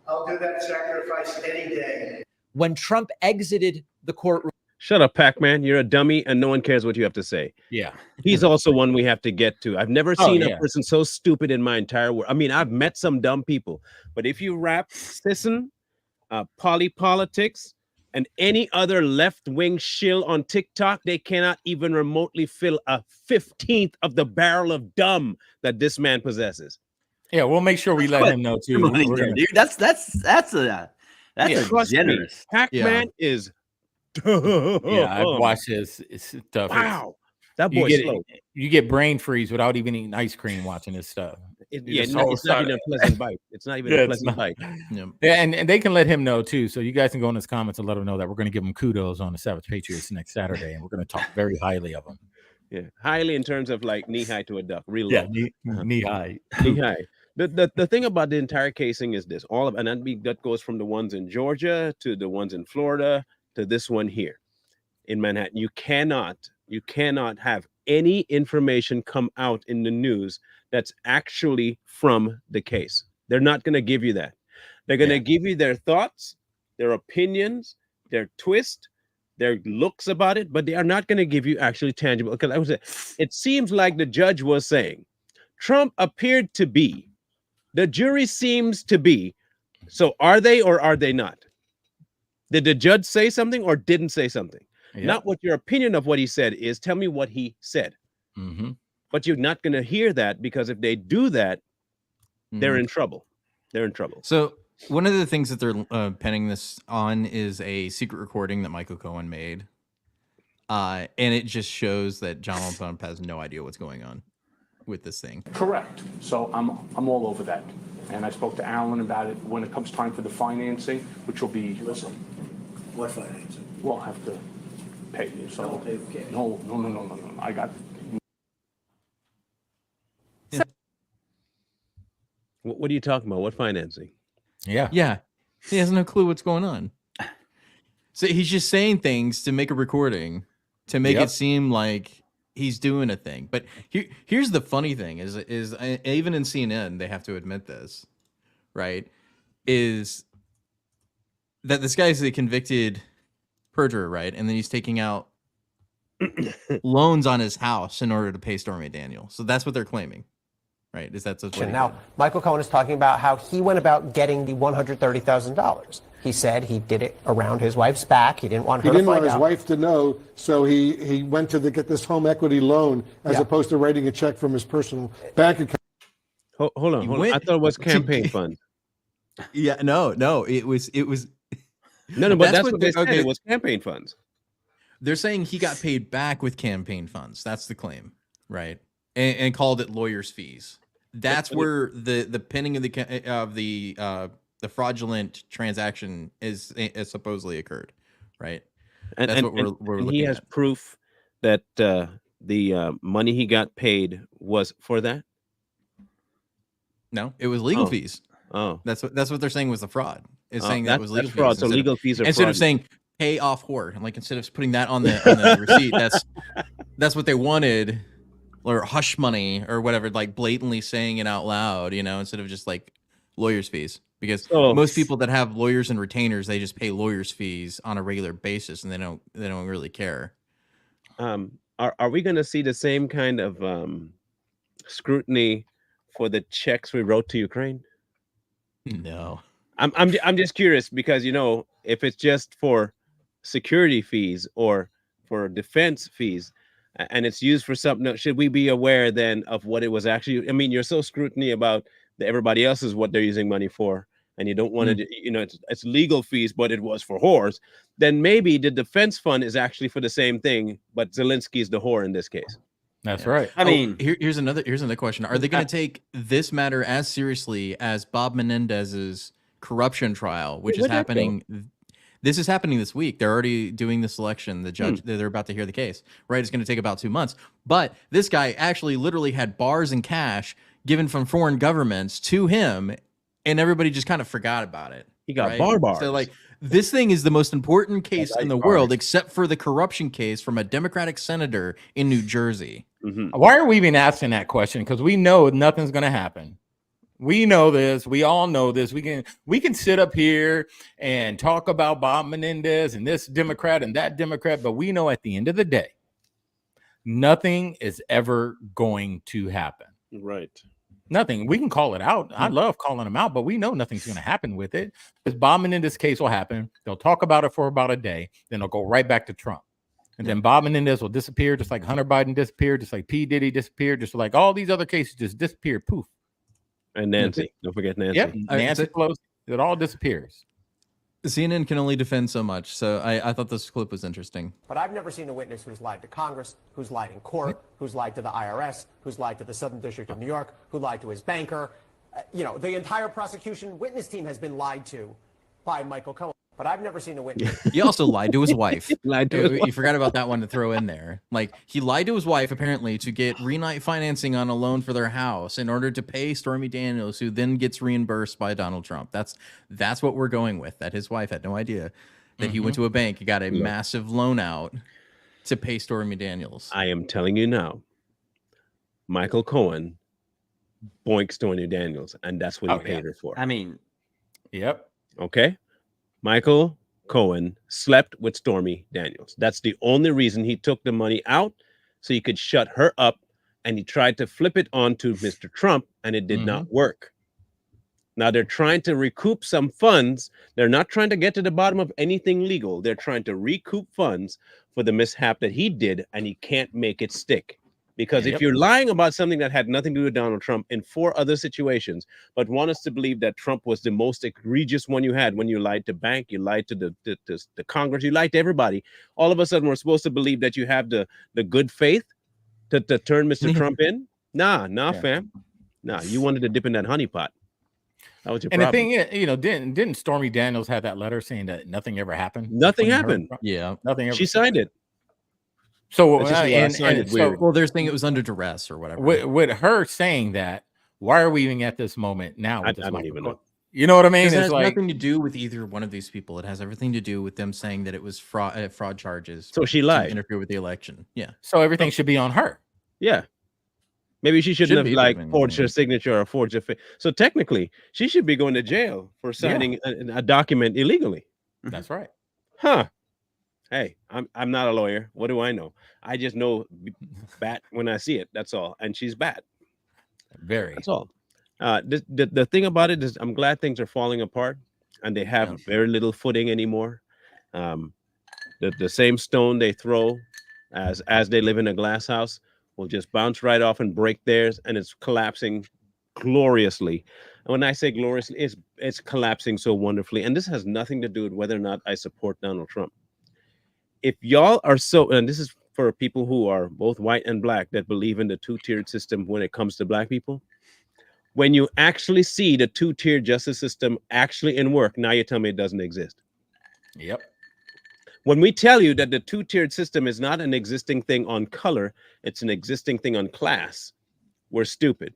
I'll do that sacrifice any day. When Trump exited the courtroom. Shut up, Pac-Man. You're a dummy and no one cares what you have to say. Yeah. He's also one we have to get to. I've never seen a person so stupid in my entire world. I mean, I've met some dumb people, but if you wrap Sisson, polypolitics, and any other left-wing shill on TikTok, they cannot even remotely fill a 15th of the barrel of dumb that this man possesses. Yeah, we'll make sure we let him know too. Dude, that's generous. Pac-Man is. Yeah, I've watched his stuff. Wow, that boy's slow. You get brain freeze without even eating ice cream watching this stuff. It's not even a pleasant bite. It's not even a pleasant bite. Yeah, and they can let him know too. So you guys can go in his comments and let him know that we're going to give him kudos on the Savage Patriots next Saturday, and we're going to talk very highly of him. Yeah, highly in terms of like knee high to a duck. Real yeah, low. knee high. Knee high. The thing about the entire casing is this: that goes from the ones in Georgia to the ones in Florida to this one here in Manhattan. You cannot have any information come out in the news that's actually from the case. They're not going to give you that. They're going to give you their thoughts, their opinions, their twist, their looks about it, but they are not going to give you actually tangible. Because it seems like the judge was saying Trump appeared to be. The jury seems to be. So are they or are they not? Did the judge say something or didn't say something? Yep. Not what your opinion of what he said is. Tell me what he said. Mm-hmm. But you're not going to hear that, because if they do that, they're in trouble. They're in trouble. So one of the things that they're penning this on is a secret recording that Michael Cohen made. And it just shows that Donald Trump has no idea what's going on with this thing. Correct. So I'm all over that. And I spoke to Alan about it when it comes time for the financing, which will be... Listen, what financing? We'll have to pay you. So I'll pay for cash. No. I got... What are you talking about? What financing? Yeah. He has no clue what's going on. So he's just saying things to make a recording to make it seem like he's doing a thing. But here's the funny thing is even in CNN, they have to admit this, right? Is that this guy is a convicted perjurer, right? And then he's taking out loans on his house in order to pay Stormy Daniels. So that's what they're claiming. Right? Is that what now? Michael Cohen is talking about how he went about getting the $130,000. He said he did it around his wife's back. He didn't want her to find out. He didn't want his wife to know, so he went to get this home equity loan as opposed to writing a check from his personal bank account. Hold on. I thought it was campaign fund. Yeah, no, it was. No, but that's what they said. It was campaign funds. They're saying he got paid back with campaign funds. That's the claim, right? And called it lawyers' fees. That's where the pinning of the fraudulent transaction is supposedly occurred, right? That's what we're looking at. He has proof that the money he got paid was for that. No, it was legal Oh. fees. Oh, That's what they're saying was the fraud. Is saying that that's was legal fees fraud. So instead legal fees are instead of fraudulent. saying pay off whore. Like instead of putting that on the receipt, that's what they wanted, or hush money or whatever. Like blatantly saying it out loud, instead of just like lawyers' fees. Because most people that have lawyers and retainers, they just pay lawyers' fees on a regular basis, and they don't really care. Are we going to see the same kind of scrutiny for the checks we wrote to Ukraine? No. I'm just curious because if it's just for security fees or for defense fees and it's used for something, should we be aware then of what it was actually? I mean, you're so scrutiny about everybody else is what they're using money for, and you don't want to, it's legal fees, but it was for whores. Then maybe the defense fund is actually for the same thing, but Zelensky's the whore in this case. That's right. I mean, here's another question. Are they going to take this matter as seriously as Bob Menendez's corruption trial, which is happening? This is happening this week. They're already doing the selection. The judge, they're about to hear the case, right? It's going to take about 2 months. But this guy actually literally had bars and cash given from foreign governments to him, and everybody just kind of forgot about it. He got right? bars. So like, this thing is the most important case in the world, except for the corruption case from a Democratic senator in New Jersey. Why are we even asking that question? Because we know nothing's going to happen. We know this. We all know this. We can sit up here and talk about Bob Menendez and this Democrat and that Democrat, but we know at the end of the day, nothing is ever going to happen. Right. Nothing. We can call it out. I love calling them out, but we know nothing's going to happen with it. Because Bob Menendez case will happen. They'll talk about it for about a day. Then they'll go right back to Trump. And then Bob Menendez will disappear, just like Hunter Biden disappeared, just like P. Diddy disappeared, just like all these other cases just disappeared. Poof. And Nancy. Don't forget Nancy. Yep. Nancy Pelosi. It all disappears. CNN can only defend so much. So I thought this clip was interesting. But I've never seen a witness who's lied to Congress, who's lied in court, who's lied to the IRS, who's lied to the Southern District of New York, who lied to his banker. The entire prosecution witness team has been lied to by Michael Cohen. But I've never seen a witness. He also lied to his wife. You You forgot about that one to throw in there. Like, he lied to his wife, apparently, to get Greenlight financing on a loan for their house in order to pay Stormy Daniels, who then gets reimbursed by Donald Trump. That's what we're going with, that his wife had no idea that he went to a bank and got a massive loan out to pay Stormy Daniels. I am telling you now, Michael Cohen boinks Stormy Daniels, and that's what he paid her for. I mean, yep. Okay. Michael Cohen slept with Stormy Daniels. That's the only reason he took the money out, so he could shut her up, and he tried to flip it onto Mr. Trump, and it did not work. Now they're trying to recoup some funds. They're not trying to get to the bottom of anything legal. They're trying to recoup funds for the mishap that he did, and he can't make it stick. Because if you're lying about something that had nothing to do with Donald Trump in 4 other situations, but want us to believe that Trump was the most egregious one you had, when you lied to bank, you lied to the Congress, you lied to everybody, all of a sudden we're supposed to believe that you have the good faith to turn Mr. Trump in? Nah, fam. Nah, you wanted to dip in that honey pot. That was your problem. The thing is, didn't Stormy Daniels have that letter saying that nothing ever happened? Nothing happened. Yeah. Nothing ever. She signed it. So, well, they're saying it was under duress or whatever. With her saying that, why are we even at this moment now? I don't even know. You know what I mean? It It's has like nothing to do with either one of these people. It has everything to do with them saying that it was fraud charges. So she lied. To interfere with the election. Yeah. So everything should be on her. Yeah. Maybe she shouldn't have forged her signature or forged her. So technically, she should be going to jail for signing a document illegally. That's right. Huh. Hey, I'm not a lawyer. What do I know? I just know bat when I see it. That's all. And she's bat. Very. That's all. The thing about it is, I'm glad things are falling apart, and they have very little footing anymore. The same stone they throw as they live in a glass house will just bounce right off and break theirs, and it's collapsing gloriously. And when I say gloriously, it's collapsing so wonderfully. And this has nothing to do with whether or not I support Donald Trump. If y'all are so, and this is for people who are both white and black that believe in the 2-tiered system when it comes to black people, when you actually see the 2-tiered justice system actually in work, now you tell me it doesn't exist. Yep. When we tell you that the 2-tiered system is not an existing thing on color, it's an existing thing on class, we're stupid.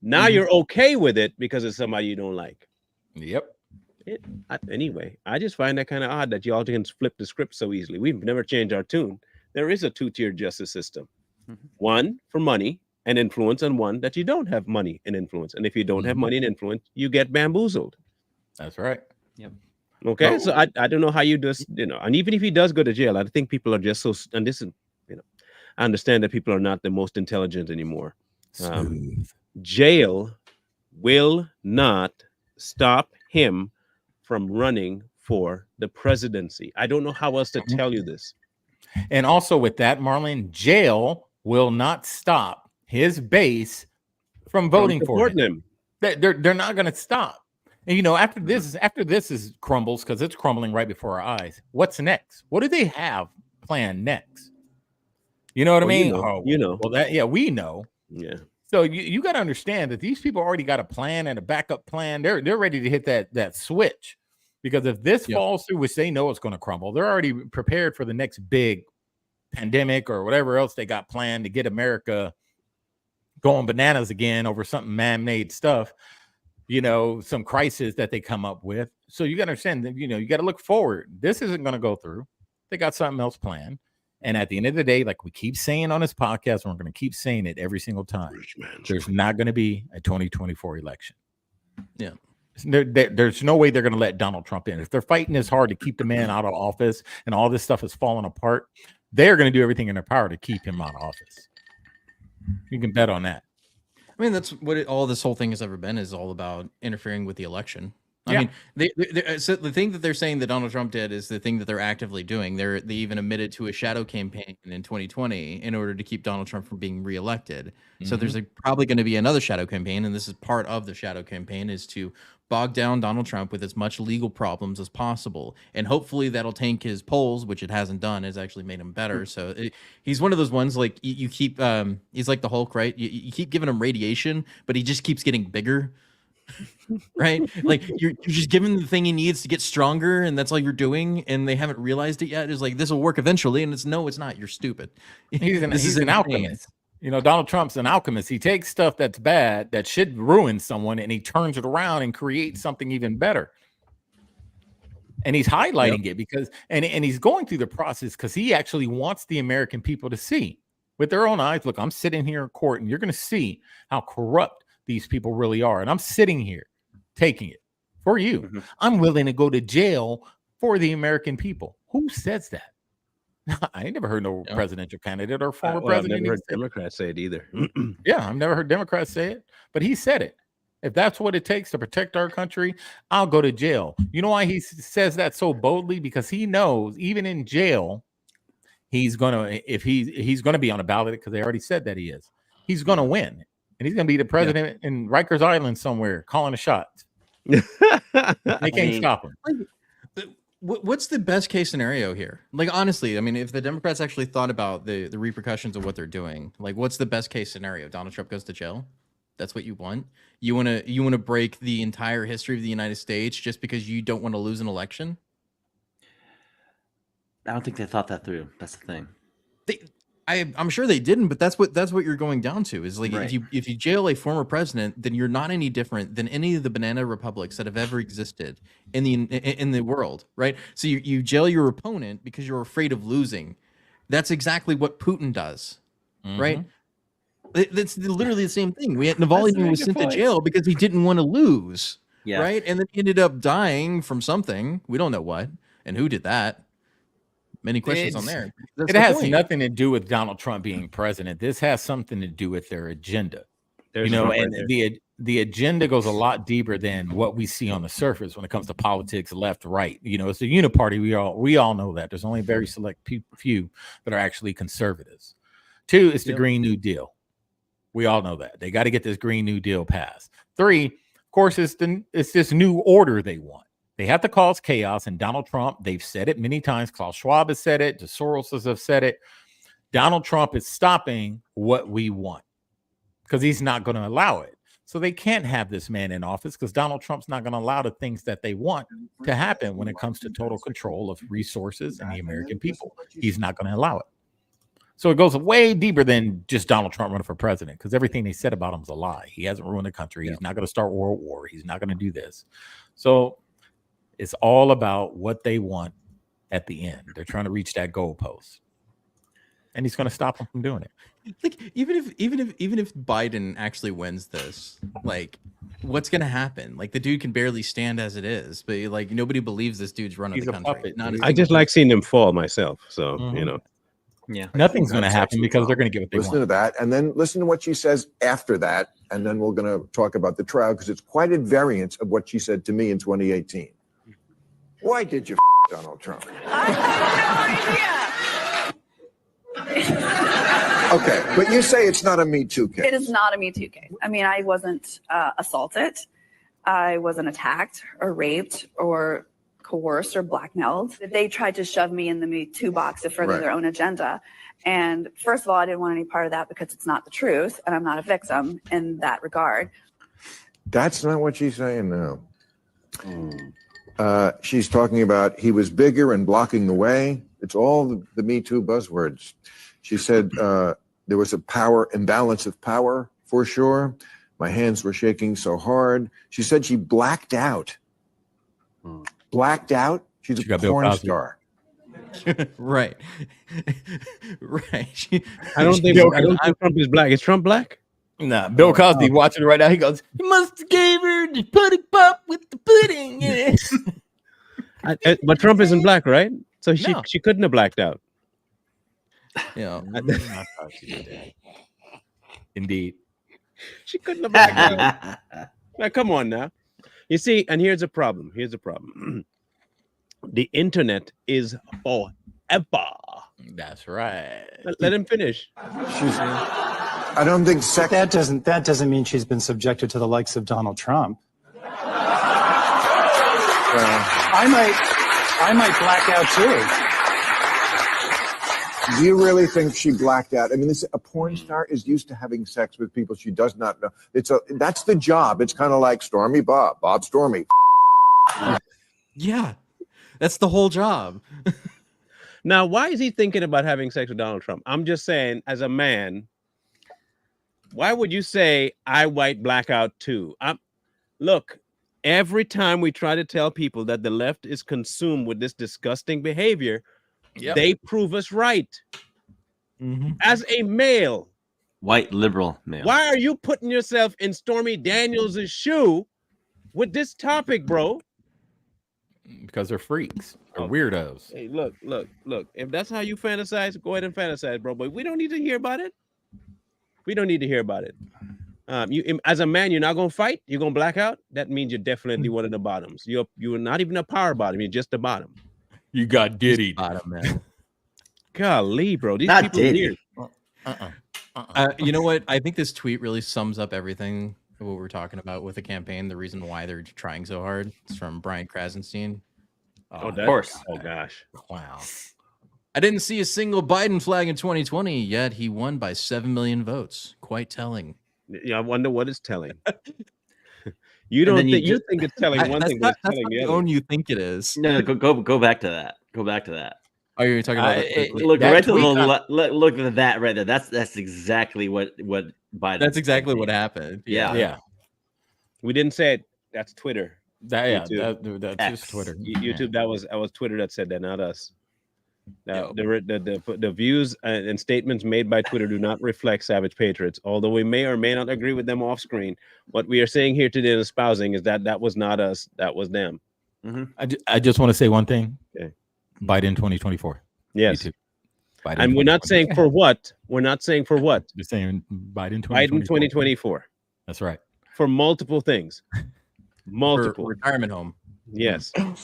Now you're okay with it because it's somebody you don't like. Yep. Anyway, I just find that kind of odd that y'all can flip the script so easily. We've never changed our tune. There is a two-tiered justice system. One for money and influence, and one that you don't have money and influence. And if you don't have money and influence, you get bamboozled. That's right. Yep. Okay, so I don't know how you just, and even if he does go to jail, I think people are just so, and this is, I understand that people are not the most intelligent anymore. Jail will not stop him from running for the presidency. I don't know how else to tell you this. And also with that, Marlon, jail will not stop his base from voting for him. They're not going to stop. And after this is crumbles, because it's crumbling right before our eyes. What's next? What do they have planned next? You know what I mean? Well, we know. Yeah. So you got to understand that these people already got a plan and a backup plan. They're ready to hit that switch, because if this falls through, which they know it's going to crumble, they're already prepared for the next big pandemic or whatever else they got planned to get America going bananas again over something man-made stuff. Some crisis that they come up with. So you got to understand that, you got to look forward. This isn't going to go through. They got something else planned. And at the end of the day, like we keep saying on this podcast, and we're going to keep saying it every single time, there's not going to be a 2024 election. Yeah. There's no way they're going to let Donald Trump in. If they're fighting this hard to keep the man out of office and all this stuff is falling apart, they're going to do everything in their power to keep him out of office. You can bet on that. I mean, that's what all this whole thing has ever been, is all about interfering with the election. I mean, so the thing that they're saying that Donald Trump did is the thing that they're actively doing. They even admitted to a shadow campaign in 2020 in order to keep Donald Trump from being reelected. So there's probably going to be another shadow campaign, and this is part of the shadow campaign, is to bog down Donald Trump with as much legal problems as possible, and hopefully that'll tank his polls, which it hasn't done. It's actually made him better. So he's one of those ones, like you keep he's like the Hulk, right? You keep giving him radiation, but he just keeps getting bigger. Right, like you're just giving the thing he needs to get stronger, and that's all you're doing, and they haven't realized it yet. It's like, this will work eventually, and it's not. You're stupid. He's an alchemist. Donald Trump's an alchemist. He takes stuff that's bad, that should ruin someone, and he turns it around and creates something even better. And he's highlighting it because, and he's going through the process because he actually wants the American people to see with their own eyes. Look, I'm sitting here in court, and you're going to see how corrupt these people really are. And I'm sitting here taking it for you. I'm willing to go to jail for the American people. Who says that? I ain't never heard no presidential candidate or former president. I've never heard Democrats say it either. Yeah, I've never heard Democrats say it, but he said it. If that's what it takes to protect our country, I'll go to jail. You know why he says that so boldly? Because he knows even in jail, he's gonna be on a ballot, because they already said that he is. He's gonna win. And he's going to be the president in Rikers Island somewhere calling a shot. They can't stop him. What's the best case scenario here? Like, honestly, I mean, if the Democrats actually thought about the repercussions of what they're doing, like, what's the best case scenario? Donald Trump goes to jail? That's what you want? You want to break the entire history of the United States just because you don't want to lose an election? I don't think they thought that through. That's the thing. I'm sure they didn't, but that's what you're going down to, is like, right. if you jail a former president, then you're not any different than any of the banana republics that have ever existed in the world, right? So you jail your opponent because you're afraid of losing. That's exactly what Putin does, right? That's literally the same thing. Navalny was sent to jail because he didn't want to lose, right? And then he ended up dying from something. We don't know what and who did that. Many questions on there. It has nothing to do with Donald Trump being president. This has something to do with their agenda. And the agenda goes a lot deeper than what we see on the surface when it comes to politics, left, right. It's a uniparty. We all know that. There's only a very select few that are actually conservatives. 2, it's the Green New Deal. We all know that. They got to get this Green New Deal passed. 3, of course, it's this new order they want. They have to cause chaos, and Donald Trump, they've said it many times. Klaus Schwab has said it. The Soroses have said it. Donald Trump is stopping what we want because he's not going to allow it. So they can't have this man in office because Donald Trump's not going to allow the things that they want to happen when it comes to total control of resources and the American people. He's not going to allow it. So it goes way deeper than just Donald Trump running for president, because everything they said about him is a lie. He hasn't ruined the country. He's not going to start World War. He's not going to do this. So it's all about what they want at the end. They're trying to reach that goalpost, and he's going to stop them from doing it. Like even if Biden actually wins this, like what's gonna happen? Like the dude can barely stand as it is, but like nobody believes this dude's running He's the a country. puppet, Not dude. a I just single like seeing him fall myself. So you know, Yeah. Nothing's going to That's happen actually because they're wrong. going to get what they Listen want. to that, and then listen to what she says after that, and then we're going to talk about the trial because it's quite a variance of what she said to me in 2018. Why did you Donald Trump? Okay, but you say it's not a Me Too case. It is not a Me Too case. I mean, I wasn't assaulted. I wasn't attacked or raped or coerced or blackmailed. They tried to shove me in the Me Too box to further their own agenda. And first of all, I didn't want any part of that because it's not the truth, and I'm not a victim in that regard. That's not what she's saying now. She's talking about he was bigger and blocking the way. It's all the Me Too buzzwords. She said there was a power imbalance of power for sure. My hands were shaking so hard. She said she blacked out. Blacked out? She's a porn star. right. Right. I don't think Trump is black. Is Trump black? Nah, Bill Cosby watching it right now. He goes, "You must have gave her the pudding pop with the pudding." Yeah. But Trump isn't black, right? So she couldn't have blacked out. Yeah. Indeed. She couldn't have blacked out. Now, come on now. You see, and here's the problem. Here's the problem. The internet is forever. That's right. Let him finish. I don't think that doesn't mean she's been subjected to the likes of Donald Trump. I might black out too. Do you really think she blacked out? I mean, a porn star is used to having sex with people she does not know. That's the job. It's kind of like Stormy Bob Stormy. Yeah, that's the whole job. Now, why is he thinking about having sex with Donald Trump? I'm just saying, as a man, why would you say I white blackout too? Look, every time we try to tell people that the left is consumed with this disgusting behavior, they prove us right. As a male, white liberal male, why are you putting yourself in Stormy Daniels' shoe with this topic, bro? Because they're freaks or weirdos. Hey, look. If that's how you fantasize, go ahead and fantasize, bro. But we don't need to hear about it. We don't need to hear about it. You, as a man, you're not gonna fight. You're gonna black out. That means you're definitely one of the bottoms. You're not even a power bottom. You're just a bottom. You got diddy, bottom man. Golly, bro, these Not people are diddy. weird. You know what? I think this tweet really sums up everything what we're talking about with the campaign. The reason why they're trying so hard. It's from Brian Krasenstein. Of course. Oh gosh. Wow. I didn't see a single Biden flag in 2020, yet he won by 7 million votes. Quite telling. Yeah, I wonder what it's telling. You don't think you think it's telling one thing, but it's telling the other. You think it is? No, go back to that. Go back to that. Oh, you're talking about look right to the look at that right there. That's exactly what Biden. That's exactly what happened. Yeah. We didn't say it. That's Twitter. That's X. just Twitter. YouTube. That was Twitter that said that, not us. Now, the views and statements made by Twitter do not reflect Savage Patriots. Although we may or may not agree with them off screen, what we are saying here today and espousing is that was not us. That was them. I just want to say one thing. Okay. Biden 2024. Yes. YouTube. And we're not saying for what. We're not saying for what. We're saying Biden 2024. Biden 2024. That's right. For multiple things. Multiple. For retirement home. Yes. All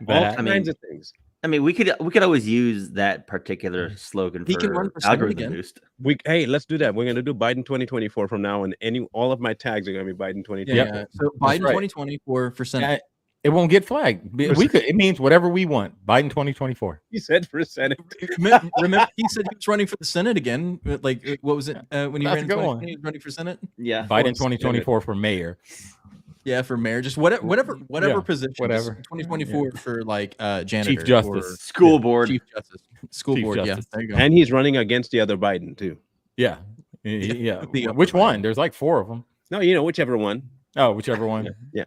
I kinds of things. I mean, we could always use that particular slogan He for can run for Senate algorithm again. boost. Hey, let's do that. We're gonna do Biden 2024 from now on. All of my tags are gonna be Biden 2024. Yeah. So Biden 2024 for Senate. It won't get flagged. It means whatever we want. Biden 2024. He said for Senate. Remember, he said he was running for the Senate again. Like, what was it when he ran? That's a good one. He was running for Senate. Yeah. Biden 2024 for mayor. Yeah, for mayor, just whatever Yeah, position, whatever. 2024 for like janitor, Justice. or School board. Chief Justice, school Chief board. Justice. Yeah, there you go. And he's running against the other Biden too. Yeah. Yeah. The upper Which one? Biden. There's like 4 of them. No, whichever one. Oh, whichever one. Yeah.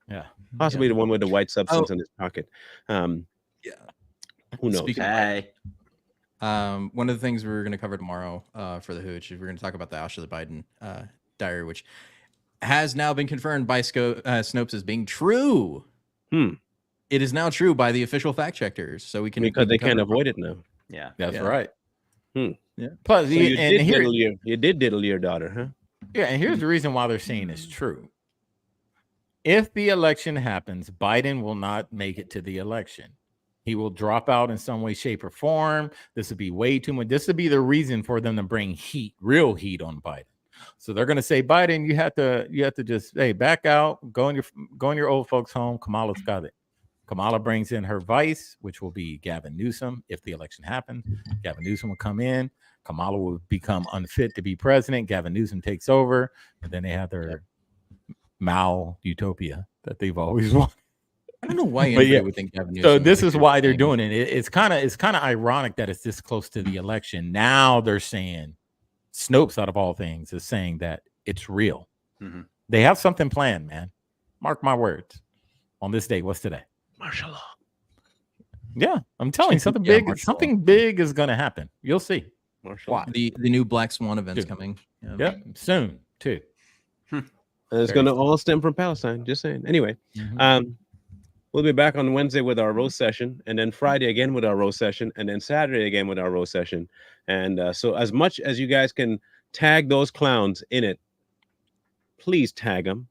Yeah. Possibly the one with the white substance in his pocket. Yeah. Who knows? Speaking Hey. one of the things we're going to cover tomorrow for the hooch is we're going to talk about the Ashley Biden diary, which has now been confirmed by Snopes as being true. It is now true by the official fact checkers, so we can because they can't avoid it now. Yeah, that's right. Yeah. Plus, So you did diddle your daughter, huh? Yeah, and here's the reason why they're saying it's true. If the election happens, Biden will not make it to the election. He will drop out in some way, shape, or form. This would be way too much. This would be the reason for them to bring heat, real heat on Biden. So they're going to say, Biden, you have to just back out, go in your old folks' home. Kamala's got it. Kamala brings in her vice, which will be Gavin Newsom. If the election happens, Gavin Newsom will come in. Kamala will become unfit to be president. Gavin Newsom takes over, and then they have their Mao utopia that they've always wanted. I don't know why anybody would think Gavin Newsom. So this is why they're doing it. It's kind of ironic that it's this close to the election. Now they're saying, Snopes, out of all things, is saying that it's real. Mm-hmm. They have something planned, man. Mark my words. On this day, what's today? Martial law. Yeah, I'm telling you, something big. Something big is going to happen. You'll see. Martial law. The new Black Swan event's coming. Yeah. Yep, soon too. And it's going to all stem from Palestine. Just saying. Anyway, we'll be back on Wednesday with our roast session, and then Friday again with our roast session, and then Saturday again with our roast session. And so as much as you guys can tag those clowns in it, please tag them.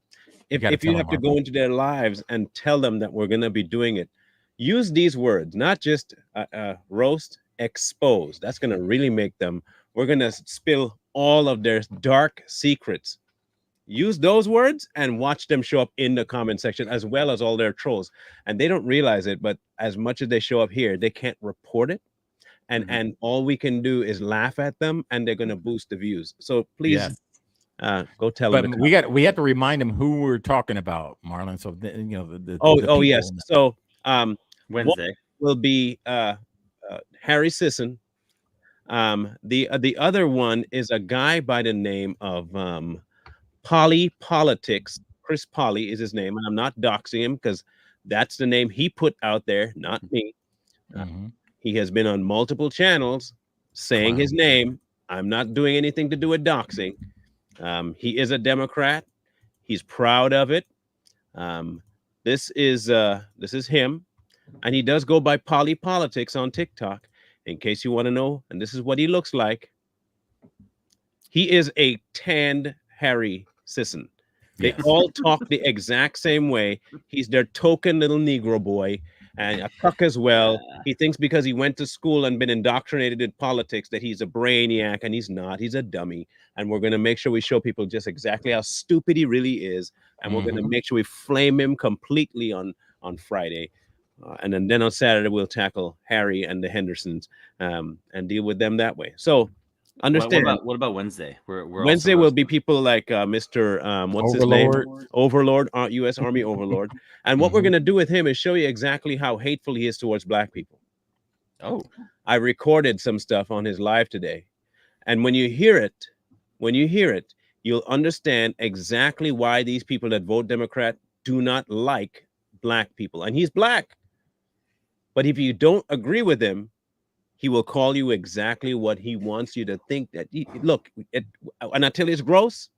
If you have to go into their lives and tell them that we're going to be doing it, use these words, not just roast, expose. That's going to really make them. We're going to spill all of their dark secrets. Use those words and watch them show up in the comment section, as well as all their trolls. And they don't realize it, but as much as they show up here, they can't report it. And all we can do is laugh at them, and they're going to boost the views. So please go tell them. But we have to remind them who we're talking about, Marlon. So the yes. So Wednesday will be Harry Sisson. The other one is a guy by the name of Polly Politics. Chris Polly is his name, and I'm not doxing him because that's the name he put out there, not me. He has been on multiple channels saying his name. I'm not doing anything to do with doxing. He is a Democrat. He's proud of it. This is him, and he does go by Polly Politics on TikTok. In case you want to know, and this is what he looks like. He is a tanned Harry Sisson. They all talk the exact same way. He's their token little Negro boy, and a cuck as well. He thinks because he went to school and been indoctrinated in politics that he's a brainiac, and he's not. He's a dummy. And we're going to make sure we show people just exactly how stupid he really is. And we're going to make sure we flame him completely on Friday. And then on Saturday, we'll tackle Harry and the Hendersons and deal with them that way. So understand. What about Wednesday? Wednesday will be people like Mr. What's Overlord. his name? Overlord, U.S. Army Overlord. And what we're going to do with him is show you exactly how hateful he is towards Black people. Oh, I recorded some stuff on his live today. And when you hear it, you'll understand exactly why these people that vote Democrat do not like Black people. And he's Black. But if you don't agree with him, he will call you exactly what he wants you to think. That look, and I tell you, it's gross.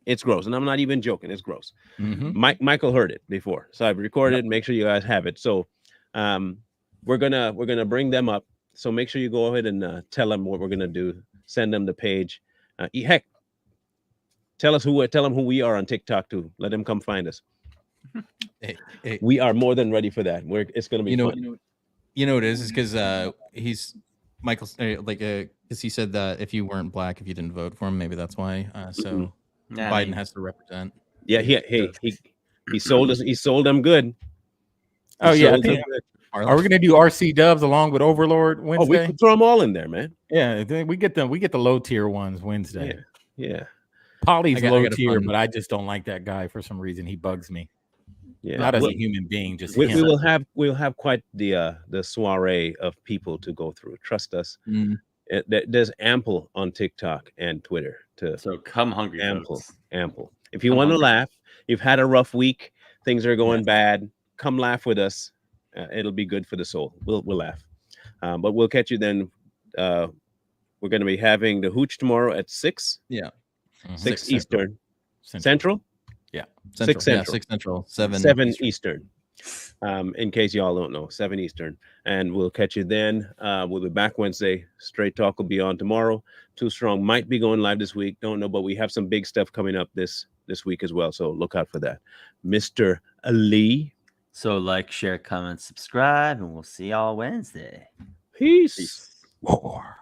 It's gross, and I'm not even joking. It's gross. Michael heard it before, so I've recorded. Make sure you guys have it. So, we're gonna bring them up. So make sure you go ahead and tell them what we're gonna do. Send them the page. Heck, tell them who we are on TikTok too. Let them come find us. Hey. We are more than ready for that. It's gonna be fun. You know what it is because he's Michael, because he said that if you weren't Black, if you didn't vote for him, maybe that's why. So Biden has to represent. Yeah, he sold us. He sold them good. Are we going to do RC Dubs along with Overlord Wednesday? Oh, we can throw them all in there, man. Yeah, we get the low tier ones Wednesday. Yeah. Polly's I low got a tier, fun- but I just don't like that guy for some reason. He bugs me. Yeah, Not as Well, a human being, just we him. will have quite the soiree of people to go through. Trust us. Mm. There's ample on TikTok and Twitter to So come hungry, ample, folks. ample. If you Come want to hungry. laugh, you've had a rough week, things are going Yes. bad. Come laugh with us. It'll be good for the soul. We'll laugh. But we'll catch you then. We're going to be having the hooch tomorrow at 6. Yeah. 6 6 Eastern. Central. Central? Yeah. 6 Yeah, Central. 6 Central, 7 7 Eastern. Eastern. In case y'all don't know, 7 Eastern. And we'll catch you then. We'll be back Wednesday. Straight Talk will be on tomorrow. Too Strong might be going live this week. Don't know, but we have some big stuff coming up this week as well. So look out for that. Mr. Ali. So like, share, comment, subscribe, and we'll see y'all Wednesday. Peace. War.